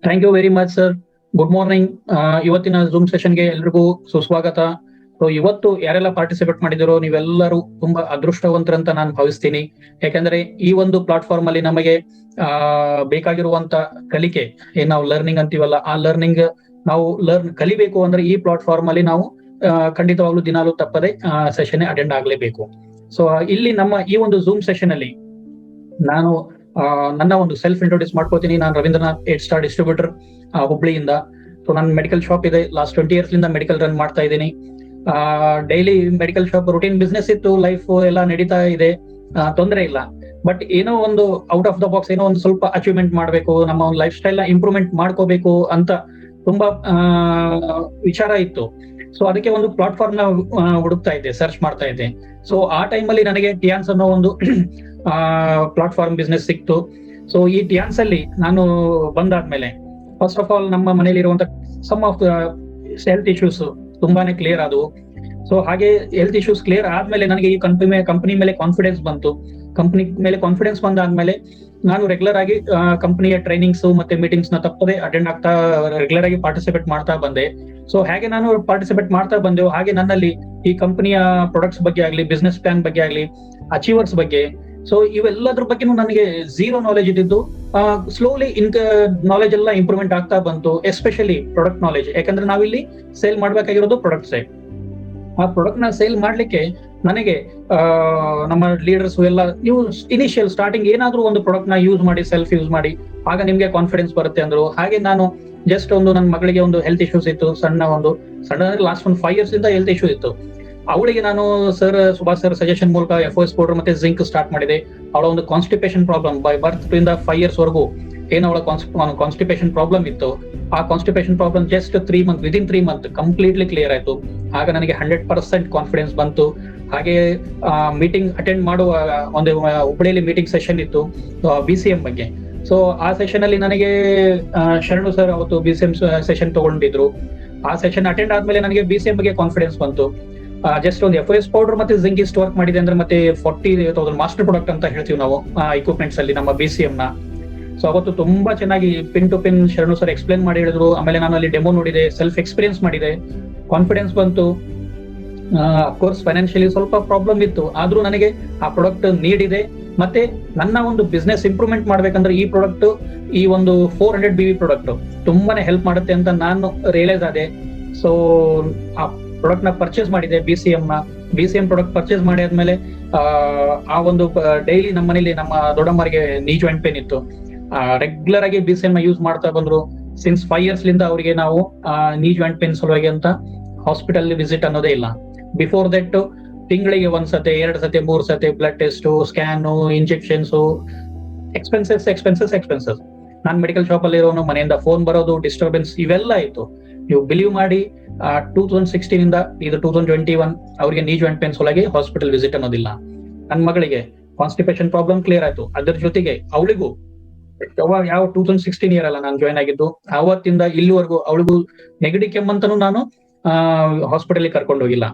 Thank you very much sir. Good morning. ಇವತ್ತಿನ zoom ಸೆಷನ್ಗೆ ಎಲ್ರಿಗೂ ಸುಸ್ವಾಗತ. ಸೊ ಇವತ್ತು ಯಾರೆಲ್ಲ ಪಾರ್ಟಿಸಿಪೇಟ್ ಮಾಡಿದಿರೋ ನೀವೆಲ್ಲರೂ ತುಂಬಾ ಅದೃಷ್ಟವಂತರಂತ ನಾನು ಭಾವಿಸ್ತೀನಿ. ಯಾಕಂದ್ರೆ ಈ ಒಂದು ಪ್ಲಾಟ್ಫಾರ್ಮ್ ಅಲ್ಲಿ ನಮಗೆ ಬೇಕಾಗಿರುವಂತ ಕಲಿಕೆ ಏನ್ ನಾವು ಲರ್ನಿಂಗ್ ಅಂತೀವಲ್ಲ, ಆ ಲರ್ನಿಂಗ್ ನಾವು ಕಲಿಬೇಕು ಅಂದ್ರೆ ಈ ಪ್ಲಾಟ್ಫಾರ್ಮ್ ಅಲ್ಲಿ ನಾವು ಖಂಡಿತವಾಗ್ಲೂ ದಿನಾಲು ತಪ್ಪದೆ ಸೆಷನ್ ಅಟೆಂಡ್ ಆಗ್ಲೇಬೇಕು. ಸೊ ಇಲ್ಲಿ ನಮ್ಮ ಈ ಒಂದು ಝೂಮ್ ಸೆಷನ್ ಅಲ್ಲಿ ನಾನು ನನ್ನ ಒಂದು ಸೆಲ್ಫ್ ಇಂಟ್ರೊಡ್ಯೂಸ್ ಮಾಡ್ಕೋತೀನಿ. ನಾನು ರವೀಂದ್ರನಾಥ್ 8 ಸ್ಟಾರ್ ಡಿಸ್ಟ್ರಿಬ್ಯೂಟರ್ ಹುಬ್ಳಿಯಿಂದ. ಸೊ ನನ್ನ ಮೆಡಿಕಲ್ ಶಾಪ್ ಇದೆ. ಲಾಸ್ಟ್ 20 years ಮೆಡಿಕಲ್ ರನ್ ಮಾಡ್ತಾ ಇದ್ದೀನಿ. Daily medical shop routine business ಇತ್ತು, ಲೈಫ್ ಎಲ್ಲ ನಡೀತಾ ಇದೆ, ತೊಂದರೆ ಇಲ್ಲ. ಬಟ್ ಏನೋ ಒಂದು ಔಟ್ ಆಫ್ ದ ಬಾಕ್ಸ್, ಏನೋ ಒಂದು ಸ್ವಲ್ಪ ಅಚೀವ್ಮೆಂಟ್ ಮಾಡಬೇಕು, ನಮ್ಮ ಒಂದು ಲೈಫ್ ಸ್ಟೈಲ್ ನ ಇಂಪ್ರೂವ್ಮೆಂಟ್ ಮಾಡ್ಕೋಬೇಕು ಅಂತ ತುಂಬಾ ವಿಚಾರ ಇತ್ತು. ಸೊ ಅದಕ್ಕೆ ಒಂದು ಪ್ಲಾಟ್ಫಾರ್ಮ್ ನ ಹುಡುಕ್ತಾ ಇದ್ದೆ, ಸರ್ಚ್ ಮಾಡ್ತಾ ಇದ್ದೆ. ಸೊ ಆ ಟೈಮಲ್ಲಿ ನನಗೆ ಟಿಯಾನ್ಸ್ ಅನ್ನೋ ಒಂದು ಪ್ಲಾಟ್ಫಾರ್ಮ್ ಬಿಸ್ನೆಸ್ ಸಿಕ್ತು. ಸೊ ಈ ಟಿಯಾನ್ಸ್ ಅಲ್ಲಿ ನಾನು ಬಂದಾದ್ಮೇಲೆ ಫಸ್ಟ್ ಆಫ್ ಆಲ್ ನಮ್ಮ ಮನೇಲಿ ಇರುವಂತ ಸಮ್ ಆಫ್ ಹೆಲ್ತ್ ಇಶ್ಯೂಸ್ ತುಂಬಾನೇ ಕ್ಲಿಯರ್ ಆದವು. ಸೊ ಹಾಗೆ ಹೆಲ್ತ್ ಇಶ್ಯೂಸ್ ಕ್ಲಿಯರ್ ಆದ್ಮೇಲೆ ನನಗೆ ಈ ಕಂಪನಿ ಮೇಲೆ ಕಾನ್ಫಿಡೆನ್ಸ್ ಬಂತು. ಕಂಪನಿ ಮೇಲೆ ಕಾನ್ಫಿಡೆನ್ಸ್ ಬಂದಾದ್ಮೇಲೆ ನಾನು ರೆಗ್ಯುಲರ್ ಆಗಿ ಕಂಪನಿಯ ಟ್ರೈನಿಂಗ್ಸ್ ಮತ್ತೆ ಮೀಟಿಂಗ್ಸ್ ನ ತಪ್ಪದೆ ಅಟೆಂಡ್ ಆಗ್ತಾ, ರೆಗ್ಯುಲರ್ ಆಗಿ ಪಾರ್ಟಿಸಿಪೇಟ್ ಮಾಡ್ತಾ ಬಂದೆ. ಸೊ ಹಾಗೆ ನಾನು ಪಾರ್ಟಿಸಿಪೇಟ್ ಮಾಡ್ತಾ ಬಂದೆವು, ಹಾಗೆ ನನ್ನಲ್ಲಿ ಈ ಕಂಪನಿಯ ಪ್ರಾಡಕ್ಟ್ಸ್ ಬಗ್ಗೆ ಆಗ್ಲಿ, ಬಿಸ್ನೆಸ್ ಪ್ಲಾನ್ ಬಗ್ಗೆ ಆಗ್ಲಿ, ಅಚೀವರ್ಸ್ ಬಗ್ಗೆ, ಸೊ ಇವೆಲ್ಲದ್ರ ಬಗ್ಗೆನೂ ನನಗೆ ಝೀರೋ ನಾಲೆಜ್ ಇದ್ದಿದ್ದು ಸ್ಲೋಲಿ ನಾಲೆಜ್ ಎಲ್ಲ ಇಂಪ್ರೂವ್ಮೆಂಟ್ ಆಗ್ತಾ ಬಂತು. ಎಸ್ಪೆಷಲಿ ಪ್ರಾಡಕ್ಟ್ ನಾಲೆಜ್, ಯಾಕಂದ್ರೆ ನಾವಿಲ್ಲಿ ಸೇಲ್ ಮಾಡ್ಬೇಕಾಗಿರೋದು ಪ್ರಾಡಕ್ಟ್ಸ್. ಆ ಪ್ರಾಡಕ್ಟ್ ನ ಸೇಲ್ ಮಾಡ್ಲಿಕ್ಕೆ ನನಗೆ ನಮ್ಮ ಲೀಡರ್ಸ್ ಎಲ್ಲ, ನೀವು ಇನಿಷಿಯಲ್ ಸ್ಟಾರ್ಟಿಂಗ್ ಏನಾದ್ರೂ ಒಂದು ಪ್ರಾಡಕ್ಟ್ ನ ಯೂಸ್ ಮಾಡಿ, ಸೆಲ್ಫ್ ಯೂಸ್ ಮಾಡಿ, ಆಗ ನಿಮ್ಗೆ ಕಾನ್ಫಿಡೆನ್ಸ್ ಬರುತ್ತೆ ಅಂದ್ರು. ಹಾಗೆ ನಾನು ಜಸ್ಟ್ ನನ್ನ ಮಗಳಿಗೆ ಒಂದು ಹೆಲ್ತ್ ಇಶ್ಯೂಸ್ ಇತ್ತು, ಸಣ್ಣ ಲಾಸ್ಟ್ ಒಂದು 5 years ಇಂದ ಹೆಲ್ತ್ ಇಶ್ಯೂ ಇತ್ತು. ಅವಳಿಗೆ ನಾನು ಸುಭಾಷ್ ಸರ್ ಸಜೆಷನ್ ಮೂಲಕ FOS ಪೌಡರ್ ಮತ್ತೆ ಜಿಂಕ್ ಸ್ಟಾರ್ಟ್ ಮಾಡಿದೆ. ಅವಳ ಒಂದು ಕಾನ್ಸ್ಟಿಪೇಷನ್ ಪ್ರಾಬ್ಲಮ್ ಬೈ ಬರ್ತ್ ಇಂದ 5 years ವರೆಗೂ ಏನು ಅವಳ ಕಾನ್ಸ್ಟಿಪೇಷನ್ ಪ್ರಾಬ್ಲಮ್ ಇತ್ತು, ಆ constipation problem just within 3 months completely clear ಆಯ್ತು. ಆಗ ನನಗೆ 100% ಕಾನ್ಫಿಡೆನ್ಸ್ ಬಂತು. ಹಾಗೆ ಮೀಟಿಂಗ್ ಅಟೆಂಡ್ ಮಾಡುವ ಒಂದು ಹುಬ್ಬಳ್ಳಿಯಲ್ಲಿ ಮೀಟಿಂಗ್ ಸೆಷನ್ ಇತ್ತು BCM ಬಗ್ಗೆ. ಸೊ ಆ ಸೆಷನ್ ಅಲ್ಲಿ ನನಗೆ ಶರಣು ಸರ್ ಅವತ್ತು BCM ಸೆಷನ್ ತಗೊಂಡಿದ್ರು. ಆ ಸೆಷನ್ ಅಟೆಂಡ್ ಆದ್ಮೇಲೆ ನನಗೆ BCM ಬಗ್ಗೆ ಕಾನ್ಫಿಡೆನ್ಸ್ ಬಂತು. ಜಸ್ಟ್ ಒಂದು FOS ಪೌಡರ್ ಮತ್ತೆ ಜಿಂಕ್ ಇಷ್ಟು ವರ್ಕ್ ಮಾಡಿದೆ ಅಂದ್ರೆ, ಮತ್ತೆ 40,000 ಮಾಸ್ಟರ್ ಪ್ರಾಡಕ್ಟ್ ಅಂತ ಹೇಳ್ತೀವಿ ನಾವು ಇಕ್ವಿಪ್ಮೆಂಟ್ಸ್ ಅಲ್ಲಿ ನಮ್ಮ BCM ನ. ಸೊ ಅವತ್ತು ತುಂಬಾ ಚೆನ್ನಾಗಿ ಪಿನ್ ಟು ಪಿನ್ ಶರಣು ಸರ್ ಎಕ್ಸ್ಪ್ಲೇನ್ ಮಾಡಿ ಹೇಳಿದ್ರು. ಆಮೇಲೆ ನಾನು ಅಲ್ಲಿ ಡೆಮೋ ನೋಡಿದೆ, ಸೆಲ್ಫ್ ಎಕ್ಸ್ಪೀರಿಯನ್ಸ್ ಮಾಡಿದೆ, ಕಾನ್ಫಿಡೆನ್ಸ್ ಬಂತು. ಅಫ್ಕೋರ್ಸ್ ಫೈನಾನ್ಷಿಯಲಿ ಸ್ವಲ್ಪ ಪ್ರಾಬ್ಲಮ್ ಇತ್ತು, ಆದ್ರೂ ನನಗೆ ಆ ಪ್ರಾಡಕ್ಟ್ ನೀಡ್ ಇದೆ. ಮತ್ತೆ ನನ್ನ ಒಂದು ಬಿಸ್ನೆಸ್ ಇಂಪ್ರೂವ್ಮೆಂಟ್ ಮಾಡ್ಬೇಕಂದ್ರೆ ಈ ಪ್ರಾಡಕ್ಟ್, ಈ ಒಂದು 400 BV ಪ್ರಾಡಕ್ಟ್ ತುಂಬಾನೇ ಹೆಲ್ಪ್ ಮಾಡುತ್ತೆ ಅಂತ ನಾನು ರಿಯಲೈಸ್ ಆದೆ. ಸೊ ಆ ಪ್ರಾಡಕ್ಟ್ ನ ಪರ್ಚೇಸ್ ಮಾಡಿದೆ, BCM ಪ್ರಾಡಕ್ಟ್ ಪರ್ಚೇಸ್ ಮಾಡಿ ಆದ್ಮೇಲೆ ಆ ಒಂದು ಡೈಲಿ ನಮ್ಮ ಮನೇಲಿ ನಮ್ಮ ದೊಡ್ಡಮ್ಮರಿಗೆ ನೀ ಜಾಯಿಂಟ್ ಪೇನ್ ಇತ್ತು. ರೆಗ್ಯುಲರ್ ಆಗಿ BCM ನ ಯೂಸ್ ಮಾಡ್ತಾ ಬಂದ್ರು. ಸಿನ್ಸ್ 5 years ಅವರಿಗೆ ನಾವು ನೀ ಜಾಯಿಂಟ್ ಪೇನ್ ಸಲುವಾಗಿ ಅಂತ ಹಾಸ್ಪಿಟಲ್ ವಿಸಿಟ್ ಅನ್ನೋದೇ ಇಲ್ಲ. ಬಿಫೋರ್ ದಟ್ ತಿಂಗಳಿಗೆ 1 ಸತಿ 2 ಸತಿ 3 ಸತಿ blood test, scan, injections, expenses. ನಾನ್ ಮೆಡಿಕಲ್ ಶಾಪ್ ಅಲ್ಲಿ ಇರೋನು, ಮನೆಯಿಂದ ಫೋನ್ ಬರೋದು, ಡಿಸ್ಟರ್ಬೆನ್ಸ್ ಇವೆಲ್ಲ ಇತ್ತು. ನೀವು ಬಿಲೀವ್ ಮಾಡಿ 2016 ಇಂದ ಇದು 2021 ಅವರಿಗೆ ನೀ ಜಾಯಿಂಟ್ ಪೇನ್ ಸಲುವಾಗಿ ಹಾಸ್ಪಿಟಲ್ ವಿಸಿಟ್ ಅನ್ನೋದಿಲ್ಲ. ನನ್ನ ಮಗಳಿಗೆ ಕಾನ್ಸ್ಟಿಪೇಷನ್ ಪ್ರಾಬ್ಲಮ್ ಕ್ಲಿಯರ್ ಆಯ್ತು. ಅದ್ರ ಜೊತೆಗೆ ಅವಳಿಗೂ ಯಾವ 2016 ಇಯರ್ ಅಲ್ಲ ನಾನು ಜಾಯ್ನ್ ಆಗಿದ್ದು, ಅವತ್ತಿಂದ ಇಲ್ಲಿವರೆಗೂ ಅವಳಿಗೂ ನೆಗಡಿ ಕೆಮ್ಮಂತನೂ ನಾನು ಹಾಸ್ಪಿಟಲ್ ಕರ್ಕೊಂಡು ಹೋಗಿಲ್ಲ.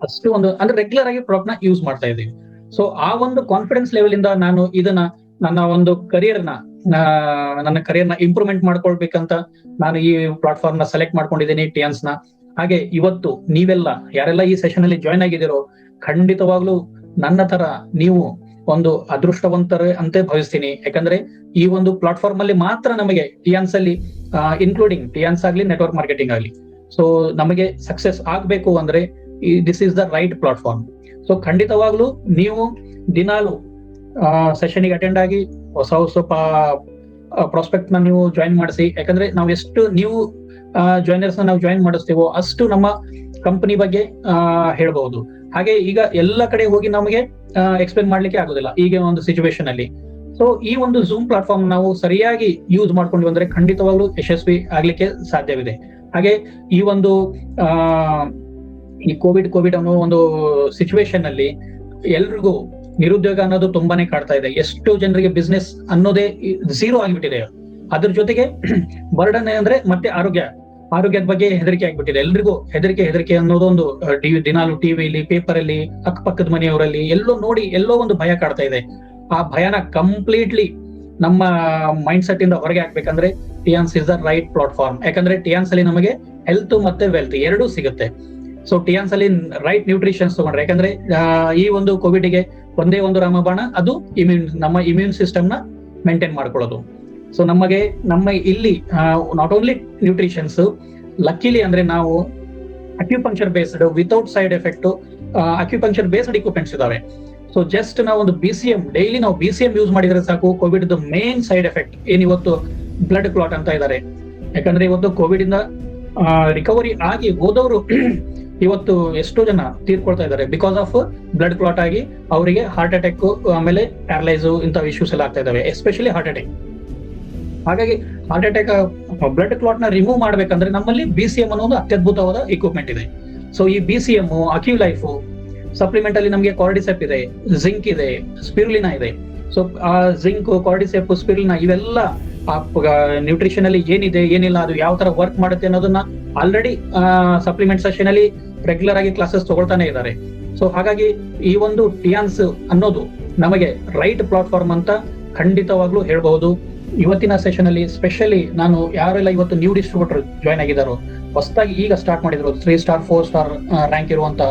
ಅಷ್ಟು ಒಂದು ಅಂದ್ರೆ ರೆಗ್ಯುಲರ್ ಆಗಿ ಪ್ರಾಡಕ್ಟ್ ನ ಯೂಸ್ ಮಾಡ್ತಾ ಇದ್ದೀವಿ. ಸೊ ಆ ಒಂದು ಕಾನ್ಫಿಡೆನ್ಸ್ ಲೆವೆಲ್ ಇಂದ ನಾನು ಇದನ್ನ ನನ್ನ ಒಂದು ನನ್ನ ಕರಿಯರ್ ನ ಇಂಪ್ರೂವ್ಮೆಂಟ್ ಮಾಡ್ಕೊಳ್ಬೇಕಂತ ನಾನು ಈ ಪ್ಲಾಟ್ಫಾರ್ಮ್ ನ ಸೆಲೆಕ್ಟ್ ಮಾಡ್ಕೊಂಡಿದ್ದೀನಿ, ಟಿಯಾನ್ಸ್ ನ. ಹಾಗೆ ಇವತ್ತು ನೀವೆಲ್ಲ ಯಾರೆಲ್ಲ ಈ ಸೆಷನ್ ಅಲ್ಲಿ ಜಾಯ್ನ್ ಆಗಿದ್ದೀರೋ, ಖಂಡಿತವಾಗ್ಲೂ ನನ್ನ ತರ ನೀವು ಒಂದು ಅದೃಷ್ಟವಂತರೇ ಅಂತ ಭಾವಿಸ್ತೀನಿ. ಯಾಕಂದ್ರೆ ಈ ಒಂದು ಪ್ಲಾಟ್ಫಾರ್ಮ್ ಅಲ್ಲಿ ಮಾತ್ರ ನಮಗೆ ಟಿಯಾನ್ಸ್ ಅಲ್ಲಿ ಇನ್ಕ್ಲೂಡಿಂಗ್ ಟಿಯಾನ್ಸ್ ಆಗ್ಲಿ, ನೆಟ್ವರ್ಕ್ ಮಾರ್ಕೆಟಿಂಗ್ ಆಗ್ಲಿ, ಸೊ ನಮಗೆ ಸಕ್ಸೆಸ್ ಆಗ್ಬೇಕು ಅಂದ್ರೆ this is the right platform. So ಖಂಡಿತವಾಗ್ಲೂ ನೀವು ದಿನಾಲು ಸೆಷನ್ ಗೆ ಅಟೆಂಡ್ ಆಗಿ ಹೊಸ ಪ್ರಾಸ್ಪೆಕ್ಟ್ ನ ನೀವು ಜಾಯಿನ್ ಮಾಡಿಸಿ. ಯಾಕಂದ್ರೆ ನಾವು ಎಷ್ಟು ನೀವು ಜಾಯ್ನರ್ಸ್ ನಾವು ಜಾಯಿನ್ ಮಾಡಿಸ್ತೀವೋ ಅಷ್ಟು ನಮ್ಮ ಕಂಪನಿ ಬಗ್ಗೆ ಹೇಳ್ಬಹುದು. ಹಾಗೆ ಈಗ ಎಲ್ಲ ಕಡೆ ಹೋಗಿ ನಮಗೆ ಎಕ್ಸ್ಪ್ಲೇನ್ ಮಾಡ್ಲಿಕ್ಕೆ ಆಗೋದಿಲ್ಲ ಈಗ ಒಂದು ಸಿಚುವೇಶನ್ ಅಲ್ಲಿ. ಸೊ ಈ ಒಂದು ಝೂಮ್ ಪ್ಲಾಟ್ಫಾರ್ಮ್ ನಾವು ಸರಿಯಾಗಿ ಯೂಸ್ ಮಾಡ್ಕೊಂಡು ಬಂದ್ರೆ ಖಂಡಿತವಾಗ್ಲೂ ಯಶಸ್ವಿ ಆಗ್ಲಿಕ್ಕೆ ಸಾಧ್ಯವಿದೆ. ಹಾಗೆ ಈ ಒಂದು ಈ ಕೋವಿಡ್ ಅನ್ನೋ ಒಂದು ಸಿಚುವೇಶನ್ ಅಲ್ಲಿ ಎಲ್ರಿಗೂ ನಿರುದ್ಯೋಗ ಅನ್ನೋದು ತುಂಬಾನೇ ಕಾಡ್ತಾ ಇದೆ. ಎಷ್ಟು ಜನರಿಗೆ ಬಿಸ್ನೆಸ್ ಅನ್ನೋದೇ ಝೀರೋ ಆಗಿಬಿಟ್ಟಿದೆ. ಅದ್ರ ಜೊತೆಗೆ ಬರ್ಡನ್ ಅಂದ್ರೆ ಮತ್ತೆ ಆರೋಗ್ಯದ ಬಗ್ಗೆ ಹೆದರಿಕೆ ಆಗ್ಬಿಟ್ಟಿದೆ. ಎಲ್ರಿಗೂ ಹೆದರಿಕೆ ಅನ್ನೋದು ಒಂದು ದಿನಾಲು ಟಿವಿಲಿ, ಪೇಪರ್ ಅಲ್ಲಿ, ಅಕ್ಕಪಕ್ಕದ ಮನೆಯವರಲ್ಲಿ ಎಲ್ಲೋ ನೋಡಿ ಎಲ್ಲೋ ಒಂದು ಭಯ ಕಾಡ್ತಾ ಇದೆ. ಆ ಭಯನ ಕಂಪ್ಲೀಟ್ಲಿ ನಮ್ಮ ಮೈಂಡ್ ಸೆಟ್ ಇಂದ ಹೊರಗೆ ಹಾಕ್ಬೇಕಂದ್ರೆ ಟಿಯಾನ್ಸ್ ಇಸ್ ದ ರೈಟ್ ಪ್ಲಾಟ್ಫಾರ್ಮ್. ಯಾಕಂದ್ರೆ ಟಿಯಾನ್ಸ್ ಅಲ್ಲಿ ನಮಗೆ ಹೆಲ್ತ್ ಮತ್ತೆ ವೆಲ್ತ್ ಎರಡೂ ಸಿಗುತ್ತೆ. ಸೊ ಟಿಯಾನ್ಸ್ ಅಲ್ಲಿ ರೈಟ್ ನ್ಯೂಟ್ರಿಷನ್ಸ್ ತಗೊಂಡ್ರೆ, ಯಾಕಂದ್ರೆ ಈ ಒಂದು ಕೋವಿಡ್ ಗೆ ಒಂದೇ ಒಂದು ರಾಮಬಾಣ, ಅದು ನಮ್ಮ ಇಮ್ಯೂನ್ ಸಿಸ್ಟಮ್ ನ ಮೇಂಟೈನ್ ಮಾಡ್ಕೊಳ್ಳೋದು. ಸೊ ನಮ್ಮ ಇಲ್ಲಿ ನಾಟ್ ಓನ್ಲಿ ನ್ಯೂಟ್ರಿಷನ್ಸ್, ಲಕ್ಕಿಲಿ ಅಂದ್ರೆ ನಾವು acupuncture based without side effect acupuncture based equipments ಇದಾವೆ. ಸೊ ಜಸ್ಟ್ ನಾವು ಒಂದು BCM ಡೈಲಿ ನಾವು BCM ಯೂಸ್ ಮಾಡಿದ್ರೆ ಸಾಕು, ಕೋವಿಡ್ ಮೇನ್ ಸೈಡ್ ಎಫೆಕ್ಟ್ ಏನಿವತ್ತು ಬ್ಲಡ್ ಕ್ಲಾಟ್ ಅಂತ ಇದ್ದಾರೆ. ಯಾಕಂದ್ರೆ ಇವತ್ತು ಕೋವಿಡ್ ಇಂದ ರಿಕವರಿ ಆಗಿ ಹೋದವರು ಇವತ್ತು ಎಷ್ಟೋ ಜನ ತೀರ್ಕೊಳ್ತಾ ಇದ್ದಾರೆ ಬಿಕಾಸ್ ಆಫ್ ಬ್ಲಡ್ ಕ್ಲಾಟ್ ಆಗಿ ಅವರಿಗೆ ಹಾರ್ಟ್ ಅಟ್ಯಾಕ್, ಆಮೇಲೆ ಪ್ಯಾರಲೈಸ್ ಇಂಥ ಇಶ್ಯೂಸ್ ಎಲ್ಲ ಆಗ್ತಾ ಇದಾವೆ, ಎಸ್ಪೆಷಲಿ ಹಾರ್ಟ್ ಅಟ್ಯಾಕ್. ಹಾಗಾಗಿ ಹಾರ್ಟ್ ಅಟ್ಯಾಕ್ ಬ್ಲಡ್ ಕ್ಲಾಟ್ ನ ರಿಮೂವ್ ಮಾಡ್ಬೇಕಂದ್ರೆ ನಮ್ಮಲ್ಲಿ BCM ಅನ್ನೋ ಅತ್ಯದ್ಭುತವಾದ ಇಕ್ವಿಪ್ಮೆಂಟ್ ಇದೆ. ಸೊ ಈ BCM, ಅಕ್ಯುಲೈಫ್ ಸಪ್ಲಿಮೆಂಟ್ ಅಲ್ಲಿ ನಮಗೆ ಕಾರ್ಡಿಸೆಪ್ ಇದೆ, ಜಿಂಕ್ ಇದೆ, ಸ್ಪಿರುಲಿನಾ ಇದೆ. ಸೊ ಆ ಜಿಂಕ್, ಕಾರ್ಡಿಸೆಪ್, ಸ್ಪಿರುಲಿನಾ ಇವೆಲ್ಲ ನ್ಯೂಟ್ರಿಷನ್ ಅಲ್ಲಿ ಏನಿದೆ ಏನಿಲ್ಲ, ಅದು ಯಾವ ತರ ವರ್ಕ್ ಮಾಡುತ್ತೆ ಅನ್ನೋದನ್ನ ಆಲ್ರೆಡಿ ಸಪ್ಲಿಮೆಂಟ್ ಸೆಷನ್ ಅಲ್ಲಿ ರೆಗ್ಯುಲರ್ ಆಗಿ ಕ್ಲಾಸಸ್ ತಗೊಳ್ತಾನೆ ಇದ್ದಾರೆ. ಸೊ ಹಾಗಾಗಿ ಈ ಒಂದು ಟಿಯಾನ್ಸ್ ಅನ್ನೋದು ನಮಗೆ ರೈಟ್ ಪ್ಲಾಟ್ಫಾರ್ಮ್ ಅಂತ ಖಂಡಿತವಾಗ್ಲೂ ಹೇಳ್ಬಹುದು. ಇವತ್ತಿನ ಸೆಷನ್ ಅಲ್ಲಿ ಸ್ಪೆಷಲಿ ನಾನು ಯಾರೆಲ್ಲ ಇವತ್ತು ನ್ಯೂ ಡಿಸ್ಟ್ರಿಬ್ಯೂಟರ್ ಜಾಯ್ನ್ ಆಗಿದ್ದಾರೋ, ಹೊಸದಾಗಿ ಈಗ ಸ್ಟಾರ್ಟ್ ಮಾಡಿದ್ರು 3 ಸ್ಟಾರ್ 4 ಸ್ಟಾರ್ ರ್ಯಾಂಕ್ ಇರುವಂತ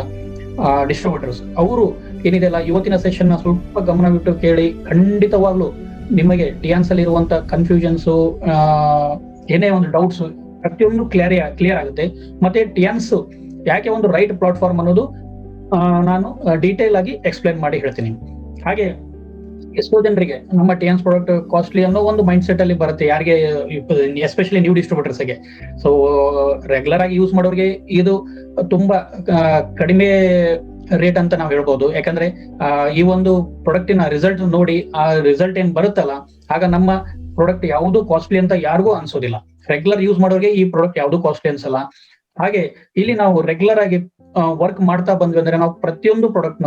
ಡಿಸ್ಟ್ರಿಬ್ಯೂಟರ್ಸ್, ಅವರು ಏನಿದೆಲ್ಲ ಇವತ್ತಿನ ಸೆಷನ್ ನ ಸ್ವಲ್ಪ ಗಮನವಿಟ್ಟು ಕೇಳಿ. ಖಂಡಿತವಾಗ್ಲೂ ನಿಮಗೆ ಟಿಯಾನ್ಸ್ ಅಲ್ಲಿ ಇರುವಂತ ಕನ್ಫ್ಯೂಷನ್ಸ್, ಏನೇ ಒಂದು ಡೌಟ್ಸ್ ಪ್ರತಿಯೊಂದು ಕ್ಲಿಯರ್ ಆಗುತ್ತೆ. ಮತ್ತೆ ಟಿಯಾನ್ಸ್ ಯಾಕೆ ಒಂದು ರೈಟ್ ಪ್ಲಾಟ್ಫಾರ್ಮ್ ಅನ್ನೋದು ನಾನು ಡೀಟೇಲ್ ಆಗಿ ಎಕ್ಸ್ಪ್ಲೈನ್ ಮಾಡಿ ಹೇಳ್ತೀನಿ. ಹಾಗೆ ಎಷ್ಟೋ ಜನರಿಗೆ ನಮ್ಮ ಟಿಯಾನ್ಸ್ ಪ್ರಾಡಕ್ಟ್ ಕಾಸ್ಟ್ಲಿ ಅನ್ನೋ ಒಂದು ಮೈಂಡ್ ಸೆಟ್ ಅಲ್ಲಿ ಬರುತ್ತೆ, ಯಾರಿಗೆ ಎಸ್ಪೆಷಲಿ ನ್ಯೂ ಡಿಸ್ಟ್ರಿಬ್ಯೂಟರ್ಸ್ಗೆ. ಸೊ ರೆಗ್ಯುಲರ್ ಆಗಿ ಯೂಸ್ ಮಾಡೋರಿಗೆ ಇದು ತುಂಬಾ ಕಡಿಮೆ ರೇಟ್ ಅಂತ ನಾವು ಹೇಳ್ಬೋದು. ಯಾಕಂದ್ರೆ ಈ ಒಂದು ಪ್ರಾಡಕ್ಟಿನ ರಿಸಲ್ಟ್ ನೋಡಿ, ಆ ರಿಸಲ್ಟ್ ಏನ್ ಬರುತ್ತಲ್ಲ, ಆಗ ನಮ್ಮ ಪ್ರಾಡಕ್ಟ್ ಯಾವುದು ಕಾಸ್ಟ್ಲಿ ಅಂತ ಯಾರಿಗೂ ಅನ್ಸೋದಿಲ್ಲ. ರೆಗ್ಯುಲರ್ ಯೂಸ್ ಮಾಡೋರಿಗೆ ಈ ಪ್ರಾಡಕ್ಟ್ ಯಾವುದು ಕಾಸ್ಟ್ಲಿ ಅನ್ಸಲ್ಲ. ಹಾಗೆ ಇಲ್ಲಿ ನಾವು ರೆಗ್ಯುಲರ್ ಆಗಿ ವರ್ಕ್ ಮಾಡ್ತಾ ಬಂದ್ವಿ ಅಂದ್ರೆ ನಾವು ಪ್ರತಿಯೊಂದು ಪ್ರಾಡಕ್ಟ್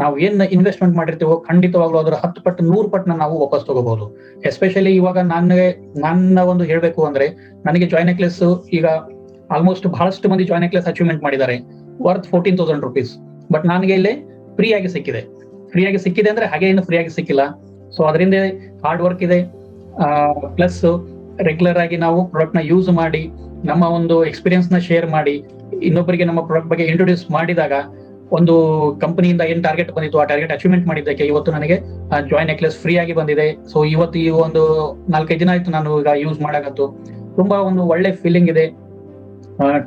ನಾವು ಏನ್ ಇನ್ವೆಸ್ಟ್ಮೆಂಟ್ ಮಾಡಿರ್ತೀವೋ ಖಂಡಿತವಾಗ್ಲೂ ಅದರ 10 ಪಟ್ಟು 100 ಪಟ್ಟನ ನಾವು ವಾಪಸ್ ತಗೋಬಹುದು. ಎಸ್ಪೆಷಲಿ ಇವಾಗ ನನ್ನ ಒಂದು ಹೇಳ್ಬೇಕು ಅಂದ್ರೆ, ನನಗೆ ಜಾಯ್ ನೆಕ್ಲೆಸ್ ಈಗ ಆಲ್ಮೋಸ್ಟ್ ಬಹಳಷ್ಟು ಮಂದಿ ಜಾಯ್ ನೆಕ್ಲೆಸ್ ಅಚೀವ್ಮೆಂಟ್ ಮಾಡಿದ್ದಾರೆ ವರ್ತ್ 14,000 rupees. ಬಟ್ ನನಗೆ ಇಲ್ಲಿ ಫ್ರೀ ಆಗಿ ಸಿಕ್ಕಿದೆ ಅಂದ್ರೆ ಹಾಗೆ ಏನು ಫ್ರೀ ಆಗಿ ಸಿಕ್ಕಿಲ್ಲ. ಸೊ ಅದರಿಂದ ಹಾರ್ಡ್ ವರ್ಕ್ ಇದೆ, ಪ್ಲಸ್ ರೆಗ್ಯುಲರ್ ಆಗಿ ನಾವು ಪ್ರಾಡಕ್ಟ್ ನ ಯೂಸ್ ಮಾಡಿ ನಮ್ಮ ಒಂದು ಎಕ್ಸ್ಪೀರಿಯನ್ಸ್ ನ ಶೇರ್ ಮಾಡಿ ಇನ್ನೊಬ್ಬರಿಗೆ ನಮ್ಮ ಪ್ರಾಡಕ್ಟ್ ಬಗ್ಗೆ ಇಂಟ್ರೊಡ್ಯೂಸ್ ಮಾಡಿದಾಗ ಒಂದು ಕಂಪನಿಯಿಂದ ಏನ್ ಟಾರ್ಗೆಟ್ ಬಂದಿತ್ತು ಆ ಟಾರ್ಗೆಟ್ ಅಚೀವ್ಮೆಂಟ್ ಮಾಡಿದ್ದಕ್ಕೆ ಇವತ್ತು ನನಗೆ ಜಾಯ್ ನೆಕ್ಲೆಸ್ ಫ್ರೀ ಆಗಿ ಬಂದಿದೆ. ಸೊ ಇವತ್ತು ಈ ಒಂದು 4-5 ದಿನ ಆಯ್ತು ನಾನು ಈಗ ಯೂಸ್ ಮಾಡಕತ್ತು. ತುಂಬಾ ಒಂದು ಒಳ್ಳೆ ಫೀಲಿಂಗ್ ಇದೆ,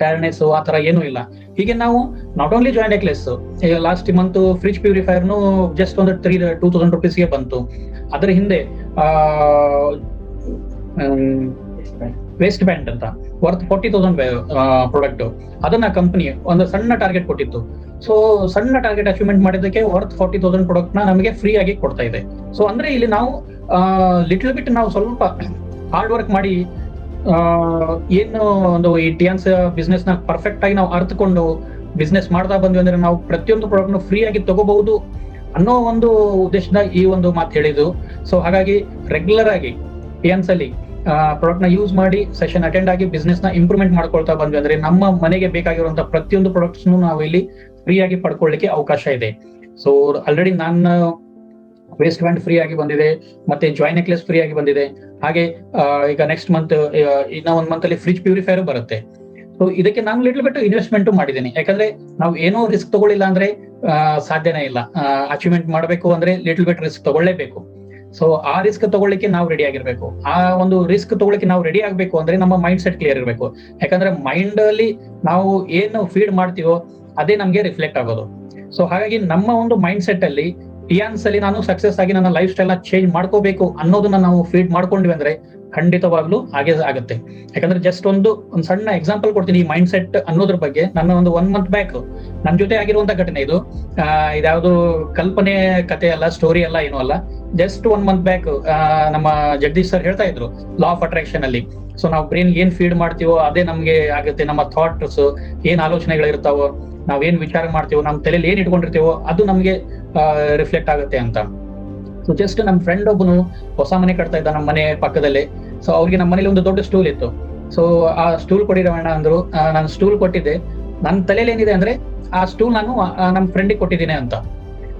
ಟೈರ್ನೆಸ್ ಆ ತರ ಏನೂ ಇಲ್ಲ. ಹೀಗೆ ನಾವು not only joy necklace, last month fridge ಪ್ಯೂರಿಫೈರ್ನು ಜಸ್ಟ್ ಒಂದು 2,000 rupees ಗೆ ಬಂತು. ಅದರ ಹಿಂದೆ ವೇಸ್ಟ್ ಬ್ಯಾಂಡ್ ಅಂತ ವರ್ತ್ 40,000 ಪ್ರಾಡಕ್ಟ್, ಅದನ್ನ ಕಂಪನಿ ಒಂದು ಸಣ್ಣ ಟಾರ್ಗೆಟ್ ಕೊಟ್ಟಿತ್ತು. ಸೊ ಸಣ್ಣ ಟಾರ್ಗೆಟ್ ಅಚೀವ್ಮೆಂಟ್ ಮಾಡಿದ್ದಕ್ಕೆ ವರ್ತ್ 40,000 ಪ್ರಾಡಕ್ಟ್ ನ ನಮಗೆ ಫ್ರೀ ಆಗಿ ಕೊಡ್ತಾ ಇದೆ. ಸೊ ಅಂದ್ರೆ ಇಲ್ಲಿ ನಾವು ಲಿಟಲ್ ಬಿಟ್ ನಾವು ಸ್ವಲ್ಪ ಹಾರ್ಡ್ ವರ್ಕ್ ಮಾಡಿ ಏನು ಒಂದು ಈ ಟಿಯಾನ್ಸ್ ಬಿಸ್ನೆಸ್ ನ ಪರ್ಫೆಕ್ಟ್ ಆಗಿ ನಾವು ಅರ್ಥಕೊಂಡು ಬಿಸ್ನೆಸ್ ಮಾಡ್ತಾ ಬಂದ್ವಿ ಅಂದ್ರೆ ನಾವು ಪ್ರತಿಯೊಂದು ಪ್ರಾಡಕ್ಟ್ ನ ಫ್ರೀ ಆಗಿ ತಗೋಬಹುದು ಅನ್ನೋ ಒಂದು ಉದ್ದೇಶದ ಈ ಒಂದು ಮಾತು ಹೇಳಿದ್ದು. ಸೊ ಹಾಗಾಗಿ ರೆಗ್ಯುಲರ್ ಆಗಿ ಟಿಯಾನ್ಸ್ ಅಲ್ಲಿ ಪ್ರಾಡಕ್ಟ್ ನ ಯೂಸ್ ಮಾಡಿ ಸೆಷನ್ ಅಟೆಂಡ್ ಆಗಿ ಬಿಸ್ನೆಸ್ ನ ಇಂಪ್ರೂವ್ಮೆಂಟ್ ಮಾಡ್ಕೊಳ್ತಾ ಬಂದ್ವಿ ಅಂದ್ರೆ ನಮ್ಮ ಮನೆಗೆ ಬೇಕಾಗಿರುವಂತಹ ಪ್ರತಿಯೊಂದು ಪ್ರಾಡಕ್ಟ್ಸ್ ನಾವು ಇಲ್ಲಿ ಫ್ರೀ ಆಗಿ ಪಡ್ಕೊಳ್ಳಿಕ್ಕೆ ಅವಕಾಶ ಇದೆ. ಸೊ ಆಲ್ರೆಡಿ ನಾನು ವೇಸ್ಟ್ ಬ್ಯಾಂಡ್ ಫ್ರೀ ಆಗಿ ಬಂದಿದೆ, ಮತ್ತೆ ಜಾಯ್ ನೆಕ್ಲೆಸ್ ಫ್ರೀ ಆಗಿ ಬಂದಿದೆ. ಹಾಗೆ ಈಗ ನೆಕ್ಸ್ಟ್ ಮಂತ್ ಇನ್ನ 1 ಮಂತ್ ಅಲ್ಲಿ ಫ್ರಿಜ್ ಪ್ಯೂರಿಫೈರ್ ಬರುತ್ತೆ. ಸೊ ಇದಕ್ಕೆ ನಾನು ಲಿಟಲ್ ಬಿಟ್ಟು ಇನ್ವೆಸ್ಟ್ಮೆಂಟ್ ಮಾಡಿದ್ದೀನಿ. ಯಾಕಂದ್ರೆ ನಾವು ಏನೋ ರಿಸ್ಕ್ ತಗೊಳ್ಳಿಲ್ಲ ಅಂದ್ರೆ ಸಾಧ್ಯನೇ ಇಲ್ಲ. ಅಚೀವ್ಮೆಂಟ್ ಮಾಡಬೇಕು ಅಂದ್ರೆ ಲಿಟಲ್ ಬಿಟ್ ರಿಸ್ಕ್ ತಗೊಳ್ಳೇಬೇಕು. ಸೊ ಆ ರಿಸ್ಕ್ ತಗೊಳ್ಳಿಕ್ಕೆ ನಾವು ರೆಡಿ ಆಗಿರ್ಬೇಕು. ಆ ಒಂದು ರಿಸ್ಕ್ ತಗೊಳ್ಳಿಕ್ಕೆ ನಾವು ರೆಡಿ ಆಗ್ಬೇಕು ಅಂದ್ರೆ ನಮ್ಮ ಮೈಂಡ್ ಸೆಟ್ ಕ್ಲಿಯರ್ ಇರಬೇಕು. ಯಾಕಂದ್ರೆ ಮೈಂಡ್ ಅಲ್ಲಿ ನಾವು ಏನು ಫೀಡ್ ಮಾಡ್ತೀವೋ ಅದೇ ನಮ್ಗೆ ರಿಫ್ಲೆಕ್ಟ್ ಆಗೋದು. ಸೊ ಹಾಗಾಗಿ ನಮ್ಮ ಒಂದು ಮೈಂಡ್ ಸೆಟ್ ಅಲ್ಲಿ ಟಿಯಾನ್ಸ್ ಅಲ್ಲಿ ನಾನು ಸಕ್ಸಸ್ ಆಗಿ ನನ್ನ ಲೈಫ್ ಸ್ಟೈಲ್ ನ ಚೇಂಜ್ ಮಾಡ್ಕೋಬೇಕು ಅನ್ನೋದನ್ನ ನಾವು ಫೀಡ್ ಮಾಡ್ಕೊಂಡ್ವಿ ಅಂದ್ರೆ ಖಂಡಿತವಾಗ್ಲೂ ಹಾಗೆ ಆಗುತ್ತೆ. ಯಾಕಂದ್ರೆ ಜಸ್ಟ್ ಒಂದು ಸಣ್ಣ ಎಕ್ಸಾಂಪಲ್ ಕೊಡ್ತೀನಿ ಈ ಮೈಂಡ್ ಸೆಟ್ ಅನ್ನೋದ್ರ ಬಗ್ಗೆ. ನನ್ನ ಒಂದು 1 ಮಂತ್ ಬ್ಯಾಕ್ ನನ್ನ ಜೊತೆ ಆಗಿರುವಂತ ಘಟನೆ ಇದು. ಇದ್ಯಾವುದು ಕಲ್ಪನೆ ಕತೆ ಅಲ್ಲ, ಸ್ಟೋರಿ ಅಲ್ಲ, ಏನೂ ಅಲ್ಲ. ಜಸ್ಟ್ 1 ಮಂತ್ ಬ್ಯಾಕ್ ನಮ್ಮ ಜಗದೀಶ್ ಸರ್ ಹೇಳ್ತಾ ಇದ್ರು ಲಾ ಆಫ್ ಅಟ್ರಾಕ್ಷನ್ ಅಲ್ಲಿ. ಸೊ ನಾವು ಬ್ರೈನ್ ಏನ್ ಫೀಡ್ ಮಾಡ್ತೀವೋ ಅದೇ ನಮ್ಗೆ ಆಗುತ್ತೆ. ನಮ್ಮ ಥಾಟ್ಸ್ ಏನ್ ಆಲೋಚನೆಗಳಿರ್ತಾವೋ, ನಾವೇನ್ ವಿಚಾರ ಮಾಡ್ತೀವೋ, ನಮ್ಮ ತಲೆಯಲ್ಲಿ ಏನ್ ಇಟ್ಕೊಂಡಿರ್ತೀವೋ ಅದು ನಮ್ಗೆ ರಿಫ್ಲೆಕ್ಟ್ ಆಗುತ್ತೆ ಅಂತ. ಸೊ ಜಸ್ಟ್ ನಮ್ಮ ಫ್ರೆಂಡ್ ಒಬ್ಬನು ಹೊಸ ಮನೆ ಕಟ್ತಾ ಇದ್ದ ನಮ್ಮ ಮನೆ ಪಕ್ಕದಲ್ಲೇ. ಸೊ ಅವ್ರಿಗೆ ನಮ್ಮ ಮನೇಲಿ ಒಂದು ದೊಡ್ಡ ಸ್ಟೂಲ್ ಇತ್ತು. ಸೊ ಆ ಸ್ಟೂಲ್ ಕೊಡಿರೋಣ ಅಂದ್ರು. ನಾನು ಸ್ಟೂಲ್ ಕೊಟ್ಟಿದ್ದೆ. ನನ್ನ ತಲೆಯಲ್ಲಿ ಏನಿದೆ ಅಂದ್ರೆ ಆ ಸ್ಟೂಲ್ ನಾನು ನಮ್ಮ ಫ್ರೆಂಡಿಗೆ ಕೊಟ್ಟಿದ್ದೀನಿ ಅಂತ.